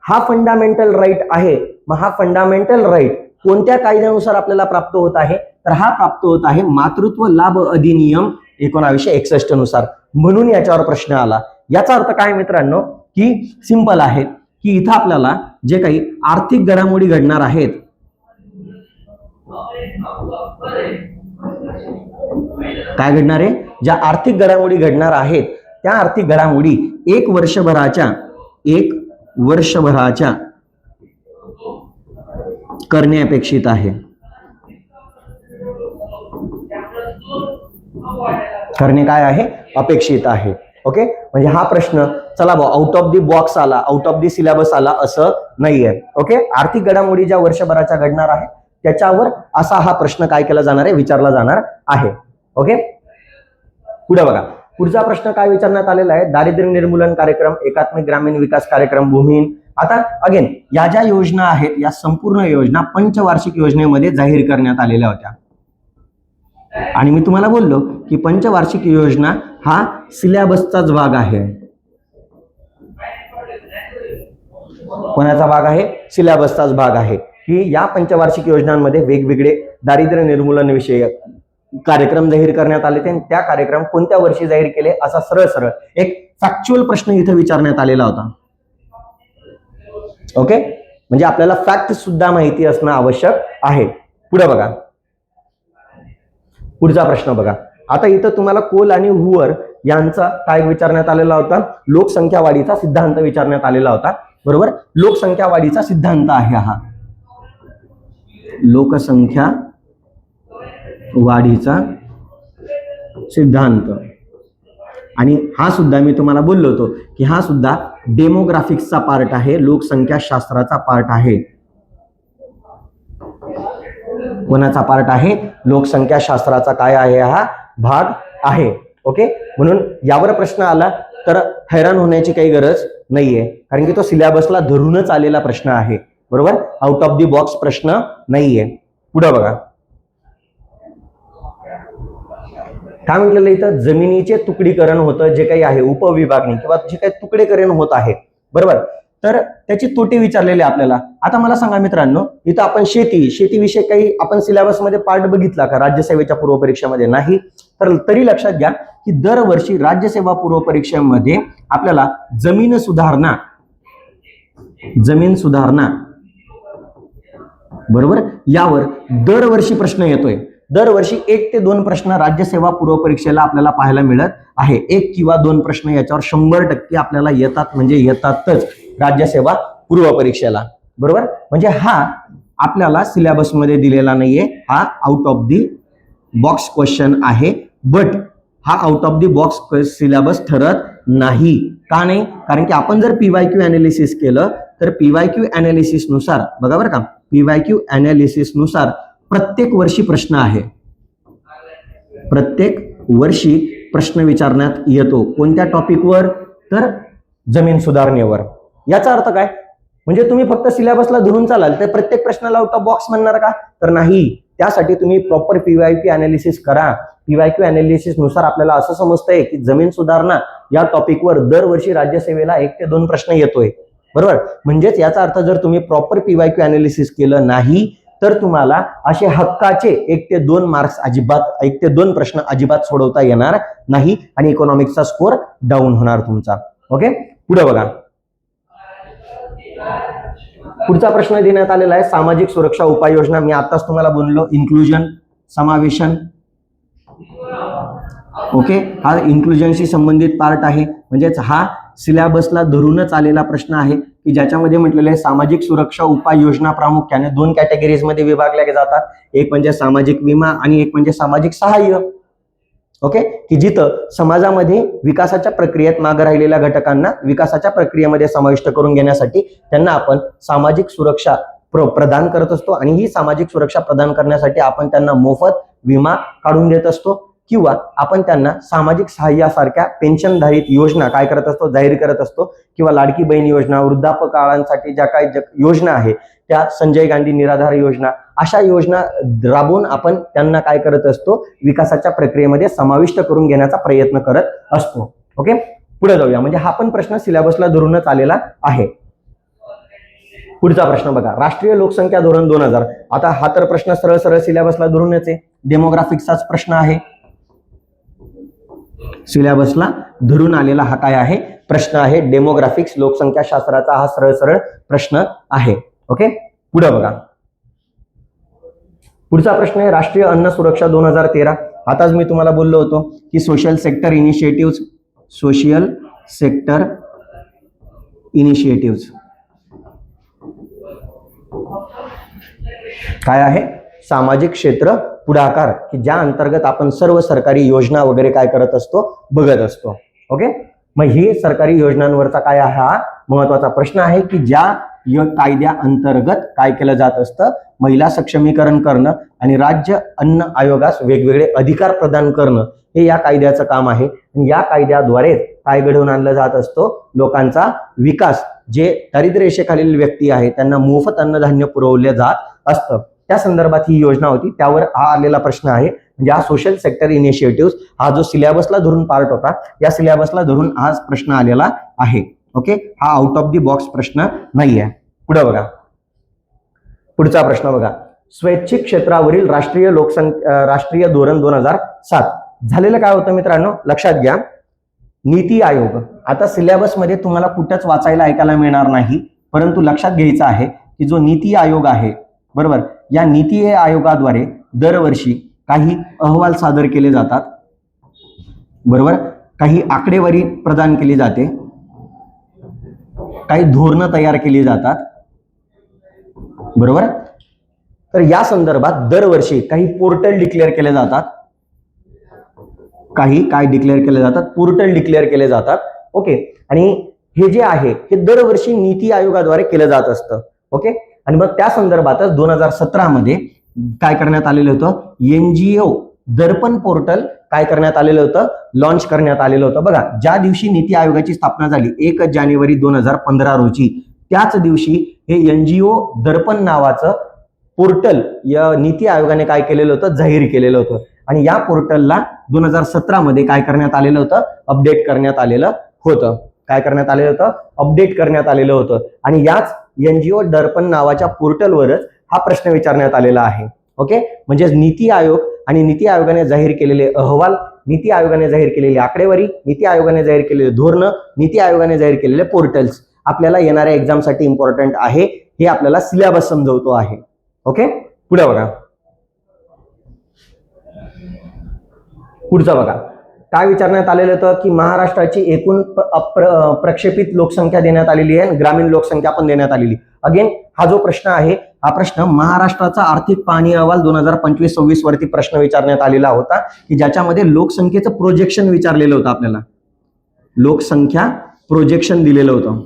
हा फंडामेंटल राईट आहे. मग हा फंडामेंटल राईट कोणत्या कायद्यानुसार आपल्याला प्राप्त होत आहे तर हा प्राप्त होत आहे मातृत्व लाभ अधिनियम 1961 नुसार. म्हणून याच्यावर प्रश्न आला. याचा अर्थ काय मित्रांनो की सिंपल आहे की इथं आपल्याला जे काही आर्थिक घडामोडी घडणार आहेत काय घडणार आहे, ज्या आर्थिक घडामोडी घडणार आहेत त्या आर्थिक घडामोडी एक वर्षभराच्या करणे अपेक्षित आहे. करणे काय आहे, अपेक्षित आहे. ओके. म्हणजे हा प्रश्न चला भाऊ आउट ऑफ द बॉक्स आला, आउट ऑफ द सिलेबस आला असं नाहीये. ओके. आर्थिक घडामोडी ज्या वर्षभराच्या घडणार आहे त्याच्यावर असा हा प्रश्न काय केला जाणार आहे, विचारला जाणार आहे. ओके, पुढे बघा. पुढचा प्रश्न काय विचारण्यात आलेला आहे, दारिद्र्य निर्मूलन कार्यक्रम, एकात्मिक ग्रामीण विकास कार्यक्रम, भूमिहीन. आता अगेन या ज्या योजना आहेत या संपूर्ण योजना पंचवार्षिक योजनेमध्ये जाहीर करण्यात आलेल्या होत्या. आणि मी तुम्हाला बोललो की पंचवार्षिक योजना हा सिलेबसचाच भाग आहे. कोणाचा भाग आहे, सिलेबसचाच भाग आहे. की या पंचवार्षिक योजनांमध्ये वेगवेगळे दारिद्र्य निर्मूलन विषयक कार्यक्रम जाहीर करण्यात आले ते, त्या कार्यक्रम कोणत्या वर्षी जाहीर केले असा सरळ सरळ एक फॅक्च्युअल प्रश्न इथे विचारण्यात आलेला होता. ओके, म्हणजे आपल्याला फॅक्ट सुद्धा माहिती असणं आवश्यक आहे. पुढे बघा, पुढचा प्रश्न बघा. आता इथं तुम्हाला कोल आणि हुअर यांचा काय विचारण्यात आलेला होता, लोकसंख्या वाढीचा सिद्धांत विचारण्यात आलेला होता. बरोबर, लोकसंख्या वाढीचा सिद्धांत आहे हा, लोकसंख्या वाढीचा सिद्धांत. आणि हा सुद्धा मी तुम्हाला बोललो होतो की हा सुद्धा डेमोग्राफिक्सचा पार्ट आहे, लोकसंख्या शास्त्राचा पार्ट आहे. कोणाचा पार्ट आहे, लोकसंख्या शास्त्राचा काय आहे, हा भाग आहे. ओके, म्हणून यावर प्रश्न आला तर हैराण होण्याची काही गरज नाहीये, कारण की तो सिलेबसला धरूनच आलेला प्रश्न आहे. बरोबर, आउट ऑफ द बॉक्स प्रश्न नाहीये. पुढे बघा काय म्हटलेलं इथं, जमिनीचे तुकडीकरण होतं जे काही आहे, उपविभागणी किंवा जे काही तुकडेकरण होत आहे. बरोबर, तर त्याची तोटे विचारलेले आपल्याला. आता मला सांगा मित्रांनो, इथं आपण शेतीविषयी काही आपण सिलेबसमध्ये पार्ट बघितला का राज्यसेवेच्या पूर्व परीक्षेमध्ये? नाही. तर तरी लक्षात घ्या की दरवर्षी राज्यसेवा पूर्व परीक्षेमध्ये आपल्याला जमीन सुधारणा बरोबर यावर दरवर्षी प्रश्न येतोय. दरवर्षी 1 ते 2 प्रश्न राज्यसेवा पूर्व परीक्षेला आपल्याला पाहायला मिळत आहे. 1 किंवा 2 प्रश्न याच्यावर 100% आपल्याला येतात, म्हणजे येतातच राज्यसेवा पूर्व परीक्षेला. बरोबर, म्हणजे हा आपल्याला सिलेबसमध्ये दिलेला नाहीये, हा out of the box question आहे. बट हा out of the box syllabus ठरत नाही. का नाही? कारण की आपण जर PYQ अनालिसिस केलं तर PYQ अनालिसिस नुसार बघा बरं का, PYQ अनालिसिस नुसार प्रत्येक वर्षी प्रश्न आहे, प्रत्येक वर्षी प्रश्न विचारण्यात येतो. कोणत्या टॉपिकवर? तर जमीन सुधारणेवर. याचा अर्थ काय? म्हणजे तुम्ही फक्त सिलेबसला धरून चालाल तर प्रत्येक प्रश्नाला आउट ऑफ बॉक्स म्हणणार का? तर नाही. त्यासाठी तुम्ही प्रॉपर PYQ अनालिसिस करा. PYQ अनालिसिस नुसार आपल्याला असं समजतंय की जमीन सुधारणा या टॉपिकवर दरवर्षी राज्यसेवेला 1 ते 2 प्रश्न येतोय. बरोबर, म्हणजेच याचा अर्थ जर तुम्ही प्रॉपर PYQ अनालिसिस केलं नाही तर तुम्हाला असे हक्काचे 1 ते 2 मार्क्स अजिबात, 1 ते 2 प्रश्न अजिबात सोडवता येणार नाही आणि इकॉनॉमिक्सचा स्कोर डाऊन होणार तुमचा. ओके, पुढे बघा. पुढचा प्रश्न देण्यात आलेला आहे, सामाजिक सुरक्षा उपाययोजना. मी आताच तुम्हाला बोललो इन्क्लुजन, समावेशन. ओके, हा इन्क्लुजनशी संबंधित पार्ट आहे, म्हणजेच हा सिलेबसला धरूनच आलेला प्रश्न आहे की ज्याच्यामध्ये म्हटलेलं आहे सामाजिक सुरक्षा उपाययोजना प्रामुख्याने 2 कॅटेगरीज मध्ये विभागल्या जातात. एक म्हणजे सामाजिक विमा आणि एक म्हणजे सामाजिक सहाय्य. ओके, की जिथं समाजामध्ये विकासाच्या प्रक्रियेत मागे राहिलेल्या घटकांना विकासाच्या प्रक्रियेमध्ये समाविष्ट करून घेण्यासाठी त्यांना आपण सामाजिक सुरक्षा प्रदान करत असतो. आणि ही सामाजिक सुरक्षा प्रदान करण्यासाठी आपण त्यांना मोफत विमा काढून देत असतो किंवा आपण त्यांना सामाजिक सहाय्यासारख्या पेन्शनधारित योजना काय करत असतो, जाहीर करत असतो. किंवा लाडकी बहीण योजना, वृद्धापकाळांसाठी ज्या काही योजना आहे त्या संजय गांधी निराधार योजना, अशा योजना राबवून आपण त्यांना काय करत असतो, विकासाच्या प्रक्रियेमध्ये समाविष्ट करून घेण्याचा प्रयत्न करत असतो. ओके, पुढे जाऊया. म्हणजे हा पण प्रश्न सिलेबसला धरूनच आलेला आहे. पुढचा प्रश्न बघा, राष्ट्रीय लोकसंख्या धोरण 2000. आता हा तर प्रश्न सरळ सरळ सिलेबसला धरूनच आहे, डेमोग्राफिक्सचाच प्रश्न आहे. सिलेबसला धरून आलेला हा काय आहे, प्रश्न आहे. डेमोग्राफिक्स, लोकसंख्या शास्त्राचा हा सरळ सरळ प्रश्न आहे. ओके, पुढे बघा. पुढचा प्रश्न आहे राष्ट्रीय अन्न सुरक्षा 2013. आताच मी तुम्हाला बोललो होतो की सोशल सेक्टर इनिशिएटिव्ह काय आहे, सामाजिक क्षेत्र पुढाकार, की ज्या अंतर्गत आपण सर्व सरकारी योजना वगैरे काय करत असतो, बघत असतो. ओके, मग ही सरकारी योजनांवरचा काय आहे, हा महत्वाचा प्रश्न आहे की ज्या या कायद्याअंतर्गत काय केलं जात असतं, महिला सक्षमीकरण करणं आणि राज्य अन्न आयोगास वेगवेगळे अधिकार प्रदान करणं हे या कायद्याचं काम आहे. या कायद्याद्वारे काय घडवून आणलं जात असतो, लोकांचा विकास. जे दारिद्र्य रेषेखालील व्यक्ती आहे त्यांना मोफत अन्नधान्य पुरवले जात असतं. त्या संदर्भात ही योजना होती, त्यावर हा आलेला प्रश्न आहे. म्हणजे हा सोशल सेक्टर इनिशिएटिव्ह हा जो सिलेबसला धरून पार्ट होता, या सिलेबसला धरून आज प्रश्न आलेला आहे. ओके, हा आउट ऑफ द बॉक्स प्रश्न नाही आहे. पुढे बघा, पुढचा प्रश्न बघा. स्वैच्छिक क्षेत्रावरील राष्ट्रीय धोरण 2007 झालेलं काय होतं मित्रांनो, लक्षात घ्या. नीती आयोग. आता सिलेबस मध्ये तुम्हाला कुठंच वाचायला ऐकायला मिळणार नाही, परंतु लक्षात घ्यायचं आहे की जो नीती आयोग आहे, बरोबर, या नीती आयोगाद्वारे दरवर्षी काही अहवाल सादर केले जातात, बरोबर, काही आकडेवारी प्रदान केली जाते, काही धोरणं तयार केली जातात, बरोबर. तर या संदर्भात दरवर्षी काही पोर्टल डिक्लेअर केले जातात, काही काय डिक्लेअर केले जातात, पोर्टल डिक्लेअर केले जातात. ओके, आणि हे जे आहे हे दरवर्षी नीती आयोगाद्वारे केलं जात असतं. ओके, आणि मग त्या संदर्भातच 2017 मध्ये काय करण्यात आलेलं होतं, NGO दर्पण पोर्टल काय करण्यात आलेलं होतं, लॉन्च करण्यात आलेलं होतं. बघा, ज्या दिवशी नीती आयोगाची स्थापना झाली 1 जानेवारी 2015 रोजी, त्याच दिवशी हे NGO दर्पण नावाचं पोर्टल या नीती आयोगाने काय केलेलं होतं, जाहीर केलेलं होतं. आणि या पोर्टलला 2017 मध्ये काय करण्यात आलेलं होतं, अपडेट करण्यात आलेलं होतं. काय करण्यात आलेलं होतं, अपडेट करण्यात आलेलं होतं. आणि याच NGO दर्पण नावाच्या पोर्टलवरच हा प्रश्न विचारण्यात आलेला आहे. ओके, म्हणजे नीती आयोग आणि नीती आयोगाने जाहीर केलेले अहवाल, नीती आयोगाने जाहीर केलेली आकडेवारी, नीती आयोगाने जाहीर केलेले धोरणं, नीती आयोगाने जाहीर केलेले पोर्टल्स आपल्याला येणाऱ्या एक्झामसाठी इम्पॉर्टंट आहे, हे आपल्याला सिलेबस समजवतो आहे. ओके, पुढे बघा, पुढचं बघा. काय विचारण्यात आलेलं होतं की महाराष्ट्राची एकूण प्रक्षेपित लोकसंख्या देण्यात आलेली आहे, ग्रामीण लोकसंख्या पण देण्यात आलेली. अगेन हा जो प्रश्न आहे, हा प्रश्न महाराष्ट्राचा आर्थिक पाहणी अहवाल 2025-26 वरती प्रश्न विचारण्यात आलेला होता, की ज्याच्यामध्ये लोकसंख्येचं प्रोजेक्शन विचारलेलं होतं. आपल्याला लोकसंख्या प्रोजेक्शन दिलेलं होतं.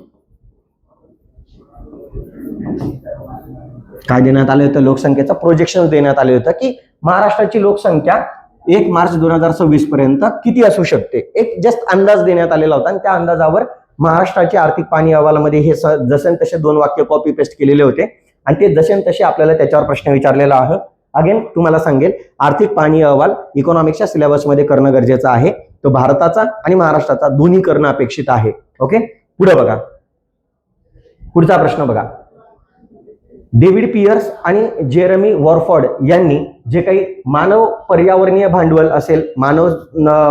काय देण्यात आलं होतं, लोकसंख्येचं प्रोजेक्शन देण्यात आले होतं की महाराष्ट्राची लोकसंख्या 1 मार्च 2026 पर्यंत किती असू शकते, एक जस्ट अंदाज देण्यात आलेला होता. आणि त्या अंदाजावर महाराष्ट्राची आर्थिक पाहणी अहवालामध्ये हे जसे तसे 2 वाक्य कॉपी पेस्ट केलेले होते आणि ते जसे तसे आपल्याला त्याच्यावर प्रश्न विचारलेला आहे. अगेन तुम्हाला सांगेल, आर्थिक पाहणी अहवाल इकॉनॉमिक्सच्या सिलेबसमध्ये करणं गरजेचं आहे. तो भारताचा आणि महाराष्ट्राचा दोन्ही करणं अपेक्षित आहे. ओके, पुढे बघा, पुढचा प्रश्न बघा. डेव्हिड पियर्स आणि जेरमी वॉरफॉर्ड यांनी जे काही मानव पर्यावरणीय भांडवल असेल, मानव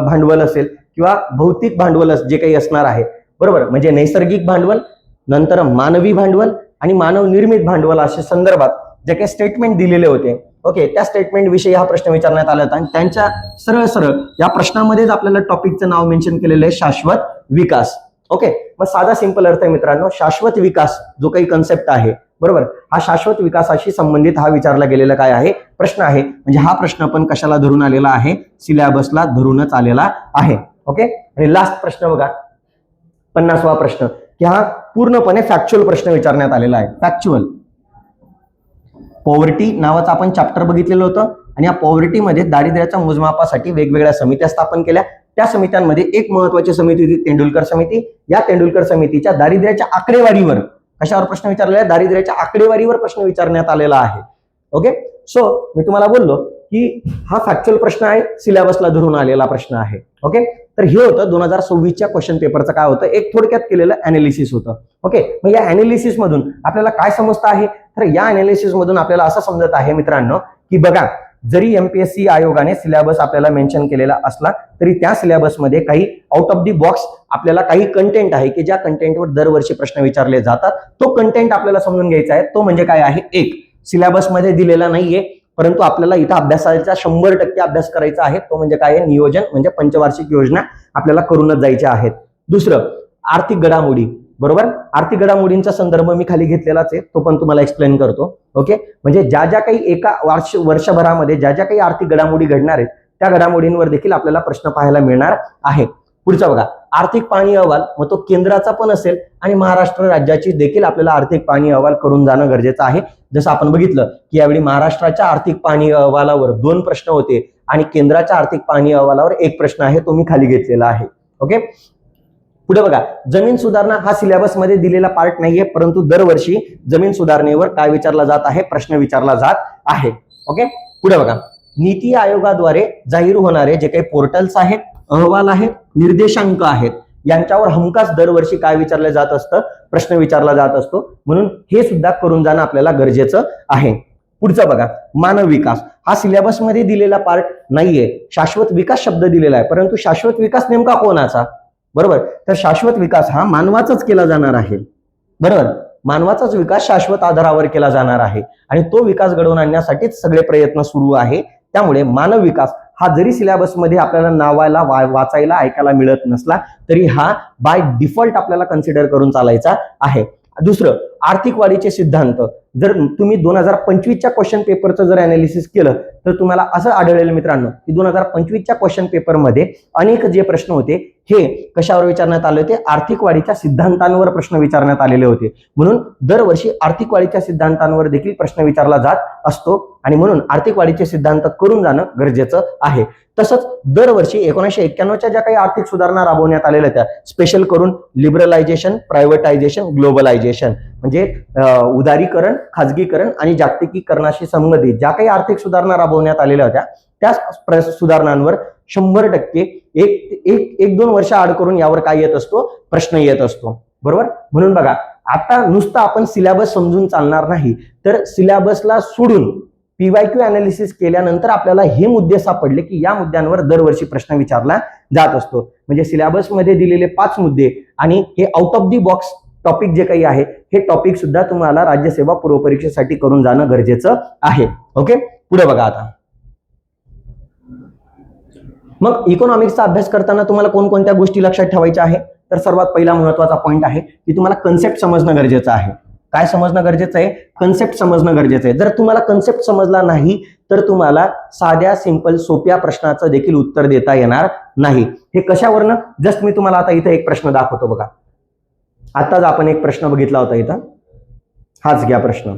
भांडवल असेल किंवा भौतिक भांडवल जे काही असणार आहे, बरोबर, म्हणजे नैसर्गिक भांडवल, नंतर मानवी भांडवल आणि मानव निर्मित भांडवल अशा संदर्भात जे काही स्टेटमेंट दिलेले होते, ओके, त्या स्टेटमेंट विषयी हा प्रश्न विचारण्यात आला होता. आणि त्यांच्या सरळ सरळ या प्रश्नामध्येच आपल्याला टॉपिकचं नाव मेन्शन केलेलं आहे, शाश्वत विकास. ओके, मग साधा सिंपल अर्थ आहे मित्रांनो, शाश्वत विकास जो काही कन्सेप्ट आहे, बरोबर, हा शाश्वत विकासाशी संबंधित हा विचारला गेलेला काय आहे, प्रश्न आहे. म्हणजे हा प्रश्न पण कशाला धरून आलेला आहे, सिलेबसला धरूनच आलेला आहे. ओके, आणि लास्ट प्रश्न बघा, 50वा प्रश्न, की हा पूर्णपणे फॅक्च्युअल प्रश्न विचारण्यात आलेला आहे. फॅक्च्युअल. पॉवर्टी नावाचं आपण चॅप्टर बघितलेलं होतं आणि या पॉवर्टीमध्ये दारिद्र्याच्या मोजमापासाठी वेगवेगळ्या समित्या स्थापन केल्या. त्या समित्यांमध्ये एक महत्वाची समिती होती तेंडुलकर समिती. या तेंडुलकर समितीच्या दारिद्र्याच्या आकडेवारीवर कशावर प्रश्न विचारलेला आहे, दारिद्र्याच्या आकडेवारीवर प्रश्न विचारण्यात आलेला आहे. ओके, सो मी तुम्हाला बोललो की हा फॅक्च्युअल प्रश्न आहे, सिलेबसला धरून आलेला प्रश्न आहे. ओके, तर हे होतं 2026च्या क्वेश्चन पेपरचं काय होतं, एक थोडक्यात केलेलं अनालिसिस होतं. ओके, मग या अनालिसिस मधून आपल्याला काय समजतं आहे, तर या अनालिसिस मधून आपल्याला असं समजत आहे मित्रांनो की बघा, जरी MPSC आयोगाने सिलेबस आपल्याला मेन्शन केलेला असला तरी त्या सिलेबसमध्ये काही आउट ऑफ दी बॉक्स आपल्याला काही कंटेंट आहे की ज्या कंटेंटवर दरवर्षी प्रश्न विचारले जातात. तो कंटेंट आपल्याला समजून घ्यायचा आहे. तो म्हणजे काय आहे, एक सिलेबसमध्ये दिलेला नाहीये, परंतु आपल्याला इथं अभ्यासाचा 100% अभ्यास करायचा आहे. तो म्हणजे काय आहे, नियोजन, म्हणजे पंचवार्षिक योजना आपल्याला करूनच जायच्या आहेत. दुसरं, आर्थिक घडामोडी, बरोबर, आर्थिक घडामोडींचा संदर्भ मी खाली घेतलेलाच आहे, तो पण तुम्हाला एक्सप्लेन करतो. ओके, म्हणजे ज्या ज्या काही एका वर्षभरामध्ये ज्या ज्या काही आर्थिक घडामोडी घडणार आहेत त्या घडामोडींवर देखील आपल्याला प्रश्न पाहायला मिळणार आहे. पुढचा बघा, आर्थिक पाहणी अहवाल, मग तो केंद्राचा पण असेल आणि महाराष्ट्र राज्याची देखील आपल्याला आर्थिक पाहणी अहवाल करून जाणं गरजेचं आहे. जसं आपण बघितलं की यावेळी महाराष्ट्राच्या आर्थिक पाहणी अहवालावर 2 प्रश्न होते आणि केंद्राच्या आर्थिक पाहणी अहवालावर 1 प्रश्न आहे, तो मी खाली घेतलेला आहे. ओके, पुढे बघा, जमीन सुधारणा हा सिलेबस मध्ये दिलेला पार्ट नाहीये, परंतु दरवर्षी जमीन सुधारणेवर काय विचारला जात आहे, प्रश्न विचारला जात आहे. ओके, पुढे बघा, नीती आयोगाद्वारे जाहीर होणारे जे काही पोर्टल्स आहेत, अहवाल आहेत, निर्देशांक आहेत, यांच्यावर हमखास दरवर्षी काय विचारलं जात असतं, प्रश्न विचारला जात असतो. म्हणून हे सुद्धा करून जाणं आपल्याला गरजेचं आहे. पुढचं बघा, मानव विकास हा सिलेबस मध्ये दिलेला पार्ट नाहीये, शाश्वत विकास शब्द दिलेला आहे, परंतु शाश्वत विकास नेमका कोणाचा, बरोबर, तर शाश्वत विकास हा मानवाचाच केला जाणार आहे. बरोबर, मानवाचाच विकास शाश्वत आधारावर केला जाणार आहे आणि तो विकास घडवून आणण्यासाठीच सगळे प्रयत्न सुरू आहे. त्यामुळे मानव विकास हा जरी सिलेबस मध्ये आपल्याला नावाला वाचायला ऐकायला मिळत नसला तरी हा बाय डिफॉल्ट आपल्याला कन्सिडर करून चालायचा आहे. दुसरं, आर्थिक वाढीचे सिद्धांत. जर तुम्ही 2025च्या क्वेश्चन पेपरचं जर अनालिसिस केलं तर तुम्हाला असं आढळेल मित्रांनो की 2025च्या क्वेश्चन पेपरमध्ये अनेक जे प्रश्न होते हे कशावर विचारण्यात आले होते, आर्थिक वाढीच्या सिद्धांतांवर प्रश्न विचारण्यात आलेले होते. म्हणून दरवर्षी आर्थिक वाढीच्या सिद्धांतांवर देखील प्रश्न विचारला जात असतो आणि म्हणून आर्थिक वाढीचे सिद्धांत करून जाणं गरजेचं आहे. तसंच दरवर्षी 1991च्या ज्या काही आर्थिक सुधारणा राबवण्यात आलेल्या त्या स्पेशल करून लिबरलायझेशन, प्रायव्हेटायझेशन, ग्लोबलायझेशन म्हणजे उदारीकरण, खाजगीकरण आणि जागतिकीकरणाशी संबंधित ज्या काही आर्थिक सुधारणा राबवण्यात आलेल्या होत्या त्या सुधारणांवर 100% 1-2 वर्ष आड करून यावर काय येत असतो, प्रश्न येत असतो. बरोबर, म्हणून बघा, आता नुसतं आपण सिलेबस समजून चालणार नाही, तर सिलेबसला सोडून PYQ अनालिसिस केल्यानंतर आपल्याला हे मुद्दे सापडले की या मुद्द्यांवर दरवर्षी प्रश्न विचारला जात असतो. म्हणजे सिलेबस मध्ये दिलेले 5 मुद्दे आणि हे out of the box topic जे काही आहे हे टॉपिक सुद्धा तुम्हाला राज्यसेवा पूर्व परीक्षेसाठी करून जाणं गरजेचं आहे. ओके, पुढे बघा, आता मग इकॉनॉमिक्सचा अभ्यास करताना तुम्हाला कोणकोणत्या गोष्टी लक्षात ठेवायच्या आहे, तर सर्वात पहिला महत्वाचा पॉइंट आहे की तुम्हाला कन्सेप्ट समजणं गरजेचं आहे. काय समजणं गरजेचं आहे, कन्सेप्ट समजणं गरजेचं आहे. जर तुम्हाला कन्सेप्ट समजला नाही तर तुम्हाला साध्या सिंपल सोप्या प्रश्नाचं देखील उत्तर देता येणार नाही. हे कशावरनं, जस्ट मी तुम्हाला आता इथे एक प्रश्न दाखवतो बघा. आताच आपण एक प्रश्न बघितला होता इथं, हाच घ्या प्रश्न.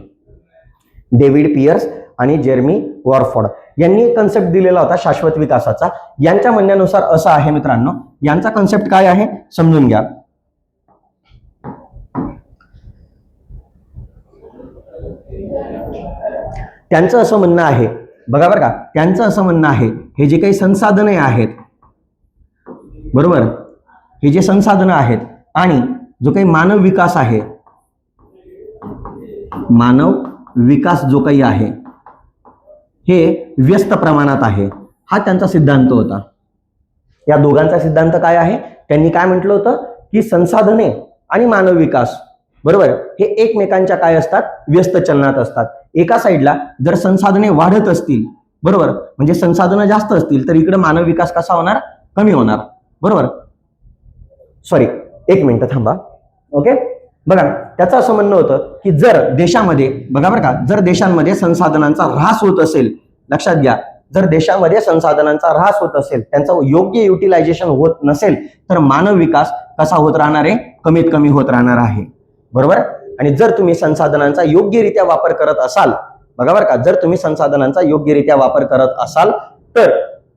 डेव्हिड पियर्स आणि जेरमी वॉरफोर्ड यांनी कन्सेप्ट दिलेला होता शाश्वत विकासाचा. यांच्या म्हणण्यानुसार असं आहे मित्रांनो, यांचा कन्सेप्ट काय आहे समजून घ्या. त्यांचं असं म्हणणं आहे, बघा बरं का, त्यांचं असं म्हणणं आहे हे जे काही संसाधने आहेत, बरोबर, हे जे संसाधनं आहेत आणि जो काही मानव विकास आहे, मानव विकास जो काही आहे हे व्यस्त प्रमाणात आहे, हा त्यांचा सिद्धांत होता. या दोघांचा सिद्धांत काय आहे, त्यांनी काय म्हटलं होतं की संसाधने आणि मानव विकास, बरोबर, हे एकमेकांच्या काय असतात, व्यस्त चलनात असतात. एका साईडला जर संसाधने वाढत असतील, बरोबर, म्हणजे संसाधनं जास्त असतील तर इकडे मानव विकास कसा होणार, कमी होणार. बरोबर, सॉरी, 1 मिनिट थांबा. ओके, बघा, त्याचं असं म्हणणं होतं की जर देशामध्ये, बघा बरं का, जर देशांमध्ये संसाधनांचा ऱ्हास होत असेल, लक्षात घ्या, जर देशामध्ये संसाधनांचा ऱ्हास होत असेल, त्यांचं योग्य युटिलायझेशन होत नसेल तर मानव विकास कसा होत राहणार आहे, कमीत कमी होत राहणार आहे. बरोबर, आणि जर तुम्ही संसाधनांचा योग्यरित्या वापर करत असाल, बघा बरं का, जर तुम्ही संसाधनांचा योग्यरित्या वापर करत असाल तर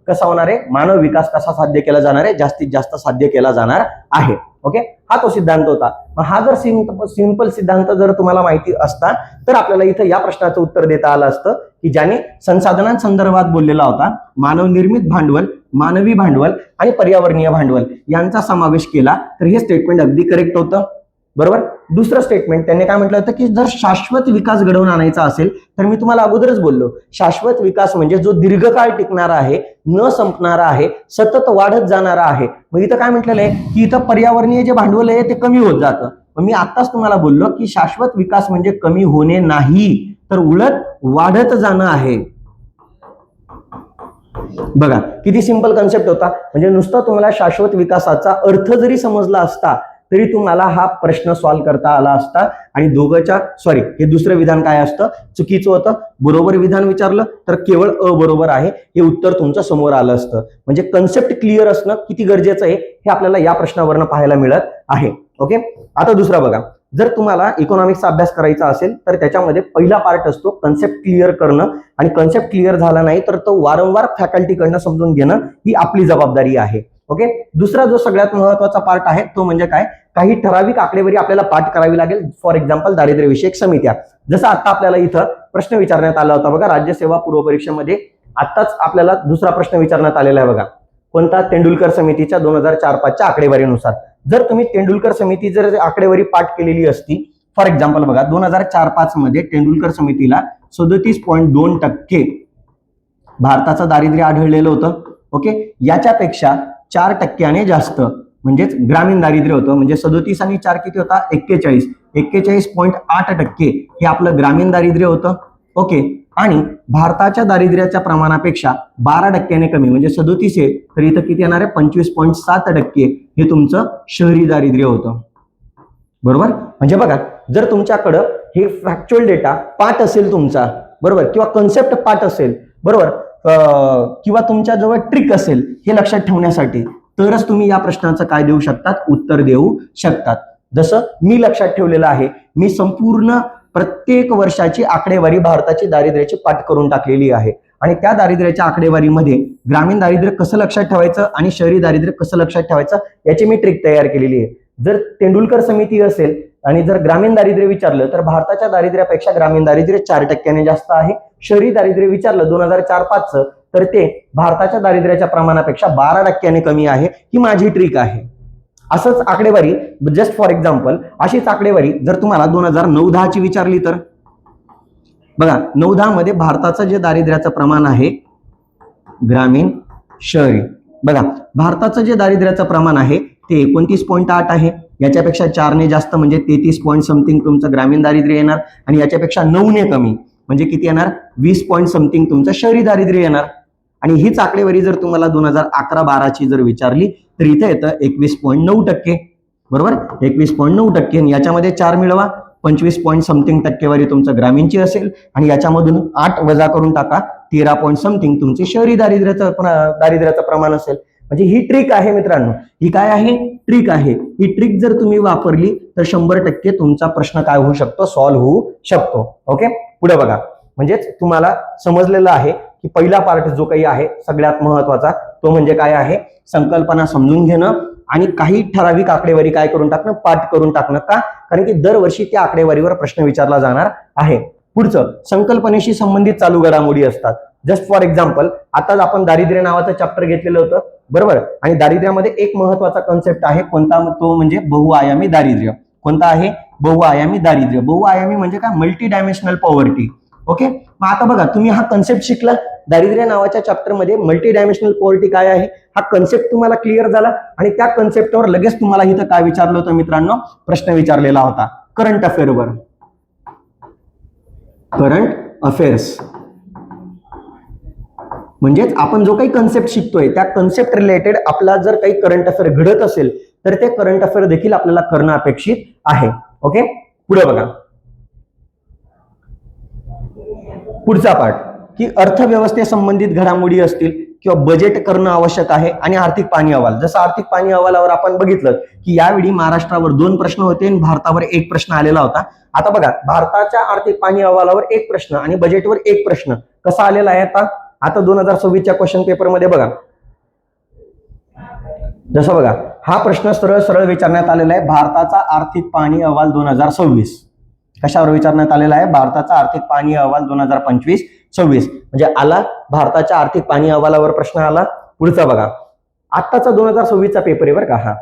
कसा होणार आहे, मानव विकास कसा साध्य केला जाणार आहे, जास्तीत जास्त साध्य केला जाणार आहे. ओके, हा तो सिद्धांत होता. मग हा जर सिंपल सिद्धांत जर तुम्हाला माहिती असता तर आपल्याला इथं या प्रश्नाचं उत्तर देता आलं असतं की ज्याने संसाधनांसंदर्भात बोललेला होता, मानव निर्मित भांडवल, मानवी भांडवल आणि पर्यावरणीय भांडवल यांचा समावेश केला तर हे स्टेटमेंट अगदी करेक्ट होतं. बरोबर, दुसरं स्टेटमेंट त्यांनी काय म्हटलं होतं की जर शाश्वत विकास घडवून आणायचा असेल तर मी तुम्हाला अगोदरच बोललो, शाश्वत विकास म्हणजे जो दीर्घकाळ टिकणारा आहे, न संपणारा आहे, सतत वाढत जाणारा आहे. मग इथं काय म्हटलेलं आहे की इथं पर्यावरणीय जे भांडवल आहे ते कमी होत जातं. मग मी आताच तुम्हाला बोललो की शाश्वत विकास म्हणजे कमी होणे नाही तर उलट वाढत जाणं आहे. बघा किती सिंपल कन्सेप्ट होता. म्हणजे नुसतं तुम्हाला शाश्वत विकासाचा अर्थ जरी समजला असता तरी तुम्हाला हा प्रश्न सॉल्व्ह करता आला असता. आणि हे दुसरं विधान काय असतं, चुकीचं होतं. बरोबर विधान विचारलं तर केवळ बरोबर आहे हे उत्तर तुमच्या समोर आलं असतं. म्हणजे कन्सेप्ट क्लिअर असणं किती गरजेचं आहे हे आपल्याला या प्रश्नावरनं पाहायला मिळत आहे. ओके, आता दुसरा बघा, जर तुम्हाला इकॉनॉमिक्सचा अभ्यास करायचा असेल तर त्याच्यामध्ये पहिला पार्ट असतो कन्सेप्ट क्लिअर करणं. आणि कन्सेप्ट क्लिअर झाला नाही तर तो वारंवार फॅकल्टीकडनं समजून घेणं ही आपली जबाबदारी आहे. ओके, दुसरा जो सगळ्यात महत्वाचा पार्ट आहे तो म्हणजे काय, काही ठराविक आकडेवारी आपल्याला पाठ करावी लागेल. फॉर एक्झाम्पल दारिद्र्यविषयक समित्या. जसं आता आपल्याला इथं प्रश्न विचारण्यात आला होता बघा, राज्यसेवा पूर्व परीक्षेमध्ये आताच आपल्याला दुसरा प्रश्न विचारण्यात आलेला आहे बघा. कोणता, तेंडुलकर समितीच्या 2004-5च्या आकडेवारीनुसार. जर तुम्ही तेंडुलकर समिती जर आकडेवारी पाठ केलेली असती, फॉर एक्झाम्पल बघा 2004-5 मध्ये तेंडुलकर समितीला 37.2% भारताचं दारिद्र्य आढळलेलं होतं. ओके, याच्यापेक्षा 4% जास्त म्हणजेच ग्रामीण दारिद्र्य होतं. म्हणजे 37 आणि 4 किती होता, 41.8% हे आपलं ग्रामीण दारिद्र्य होतं. ओके, आणि भारताच्या दारिद्र्याच्या प्रमाणापेक्षा 12% कमी म्हणजे 37 आहे तर इथं किती येणार आहे, 25.7% हे तुमचं शहरी दारिद्र्य होतं. बरोबर, म्हणजे बघा जर तुमच्याकडं हे फॅक्च्युअल डेटा पाठ असेल तुमचा, बरोबर, किंवा कन्सेप्ट पाठ असेल, बरोबर, किंवा तुमच्या जवळ ट्रिक असेल हे लक्षात ठेवण्यासाठी, तरच तुम्ही या प्रश्नाचं काय देऊ शकतात, उत्तर देऊ शकतात. जसं मी लक्षात ठेवलेलं आहे, मी संपूर्ण प्रत्येक वर्षाची आकडेवारी भारताची दारिद्र्याची पाठ करून टाकलेली आहे. आणि त्या दारिद्र्याच्या आकडेवारीमध्ये ग्रामीण दारिद्र्य कसं लक्षात ठेवायचं आणि शहरी दारिद्र्य कसं लक्षात ठेवायचं याची मी ट्रिक तयार केलेली आहे. जर तेंडुलकर समिती असेल आणि जर ग्रामीण दारिद्र्य विचारलं तर भारताच्या दारिद्र्यापेक्षा ग्रामीण दारिद्र्य 4% जास्त आहे. शहरी दारिद्र्य विचारलं 2004-5चं तर ते भारताच्या दारिद्र्याच्या प्रमाणापेक्षा 12% कमी आहे. ही माझी ट्रिक आहे. असंच आकडेवारी, जस्ट फॉर एक्झाम्पल, अशीच आकडेवारी जर तुम्हाला 2009-10 ची विचारली तर बघा 9-10 मध्ये भारताचं जे दारिद्र्याचं प्रमाण आहे ग्रामीण शहरी, बघा भारताचं जे दारिद्र्याचं प्रमाण आहे ते 29.8 आहे. याच्यापेक्षा 4ने जास्त म्हणजे 33 पॉईंट समथिंग तुमचं ग्रामीण दारिद्र्य येणार. आणि याच्यापेक्षा 9ने कमी म्हणजे किती येणार, 20 पॉईंट समथिंग तुमचं शहरी दारिद्र्य येणार. आणि हीच आकडेवारी जर तुम्हाला 2011-12 ची जर विचारली तर इथे येतं 21.9%. बरोबर, 21.9%. याच्यामध्ये 4 मिळवा, 25 पॉईंट समथिंग टक्केवारी तुमचं ग्रामीणची असेल. आणि याच्यामधून 8 वजा करून टाका, 13 पॉईंट समथिंग तुमचे शहरी दारिद्र्याचं प्रमाण असेल. म्हणजे ही ट्रिक आहे मित्रांनो. ही काय आहे, ट्रिक आहे. ही ट्रिक जर तुम्ही वापरली तर 100% तुमचा प्रश्न काय होऊ शकतो, सॉल्व्ह होऊ शकतो. ओके, पुढे बघा. म्हणजेच तुम्हाला समजलेलं आहे की पहिला पार्ट जो काही आहे सगळ्यात महत्वाचा तो म्हणजे काय आहे, संकल्पना समजून घेणं आणि काही ठराविक आकडेवारी काय करून टाकणं, पाठ करून टाकणं. का, कारण की दरवर्षी त्या आकडेवारीवर प्रश्न विचारला जाणार आहे. पुढचं संकल्पनेशी संबंधित चालू घडामोडी असतात. जस्ट फॉर एक्झाम्पल, आताच आपण दारिद्र्य नावाचं चॅप्टर घेतलेलं होतं, बरोबर. आणि दारिद्र्यामध्ये एक महत्वाचा कन्सेप्ट आहे कोणता, तो म्हणजे बहुआयामी दारिद्र्य. कोणता आहे, बहुआयामी दारिद्र्य. बहुआयामी म्हणजे काय, मल्टी डायमेन्शनल पॉवर्टी. ओके, मग आता बघा तुम्ही हा कन्सेप्ट शिकला दारिद्र्य नावाच्या चॅप्टर मध्ये. मल्टी डायमेन्शनल पॉवर्टी काय आहे हा कन्सेप्ट तुम्हाला क्लिअर झाला. आणि त्या कन्सेप्टवर लगेच तुम्हाला इथं काय विचारलं होतं मित्रांनो, प्रश्न विचारलेला होता करंट अफेअरवर. करंट अफेअर्स म्हणजेच आपण जो काही कन्सेप्ट शिकतोय त्या कन्सेप्ट रिलेटेड आपला जर काही करंट अफेअर घडत असेल तर ते करंट अफेअर देखील आपल्याला करणं अपेक्षित आहे. ओके, पुढे बघा. पुढचा पार्ट की अर्थव्यवस्थेसंबंधित घडामोडी असतील किंवा बजेट करणं आवश्यक आहे आणि आर्थिक पाहणी अहवाल. जसं आर्थिक पाहणी अहवालावर आपण बघितलं की यावेळी महाराष्ट्रावर 2 प्रश्न होते आणि भारतावर 1 प्रश्न आलेला होता. आता बघा भारताच्या आर्थिक पाहणी अहवालावर 1 प्रश्न आणि बजेटवर 1 प्रश्न कसा आलेला आहे आता 2026च्या क्वेश्चन पेपर मध्ये बघा. जसं बघा हा प्रश्न सरळ सरळ विचारण्यात आलेला आहे, भारताचा आर्थिक पाहणी अहवाल 2026. कशावर विचारण्यात आलेला आहे, भारताचा आर्थिक पाहणी अहवाल 2025-26. म्हणजे आला भारताच्या आर्थिक पाहणी अहवालावर प्रश्न आला. पुढचा बघा, आत्ताचा 2026चा पेपर आहे बरं का हा.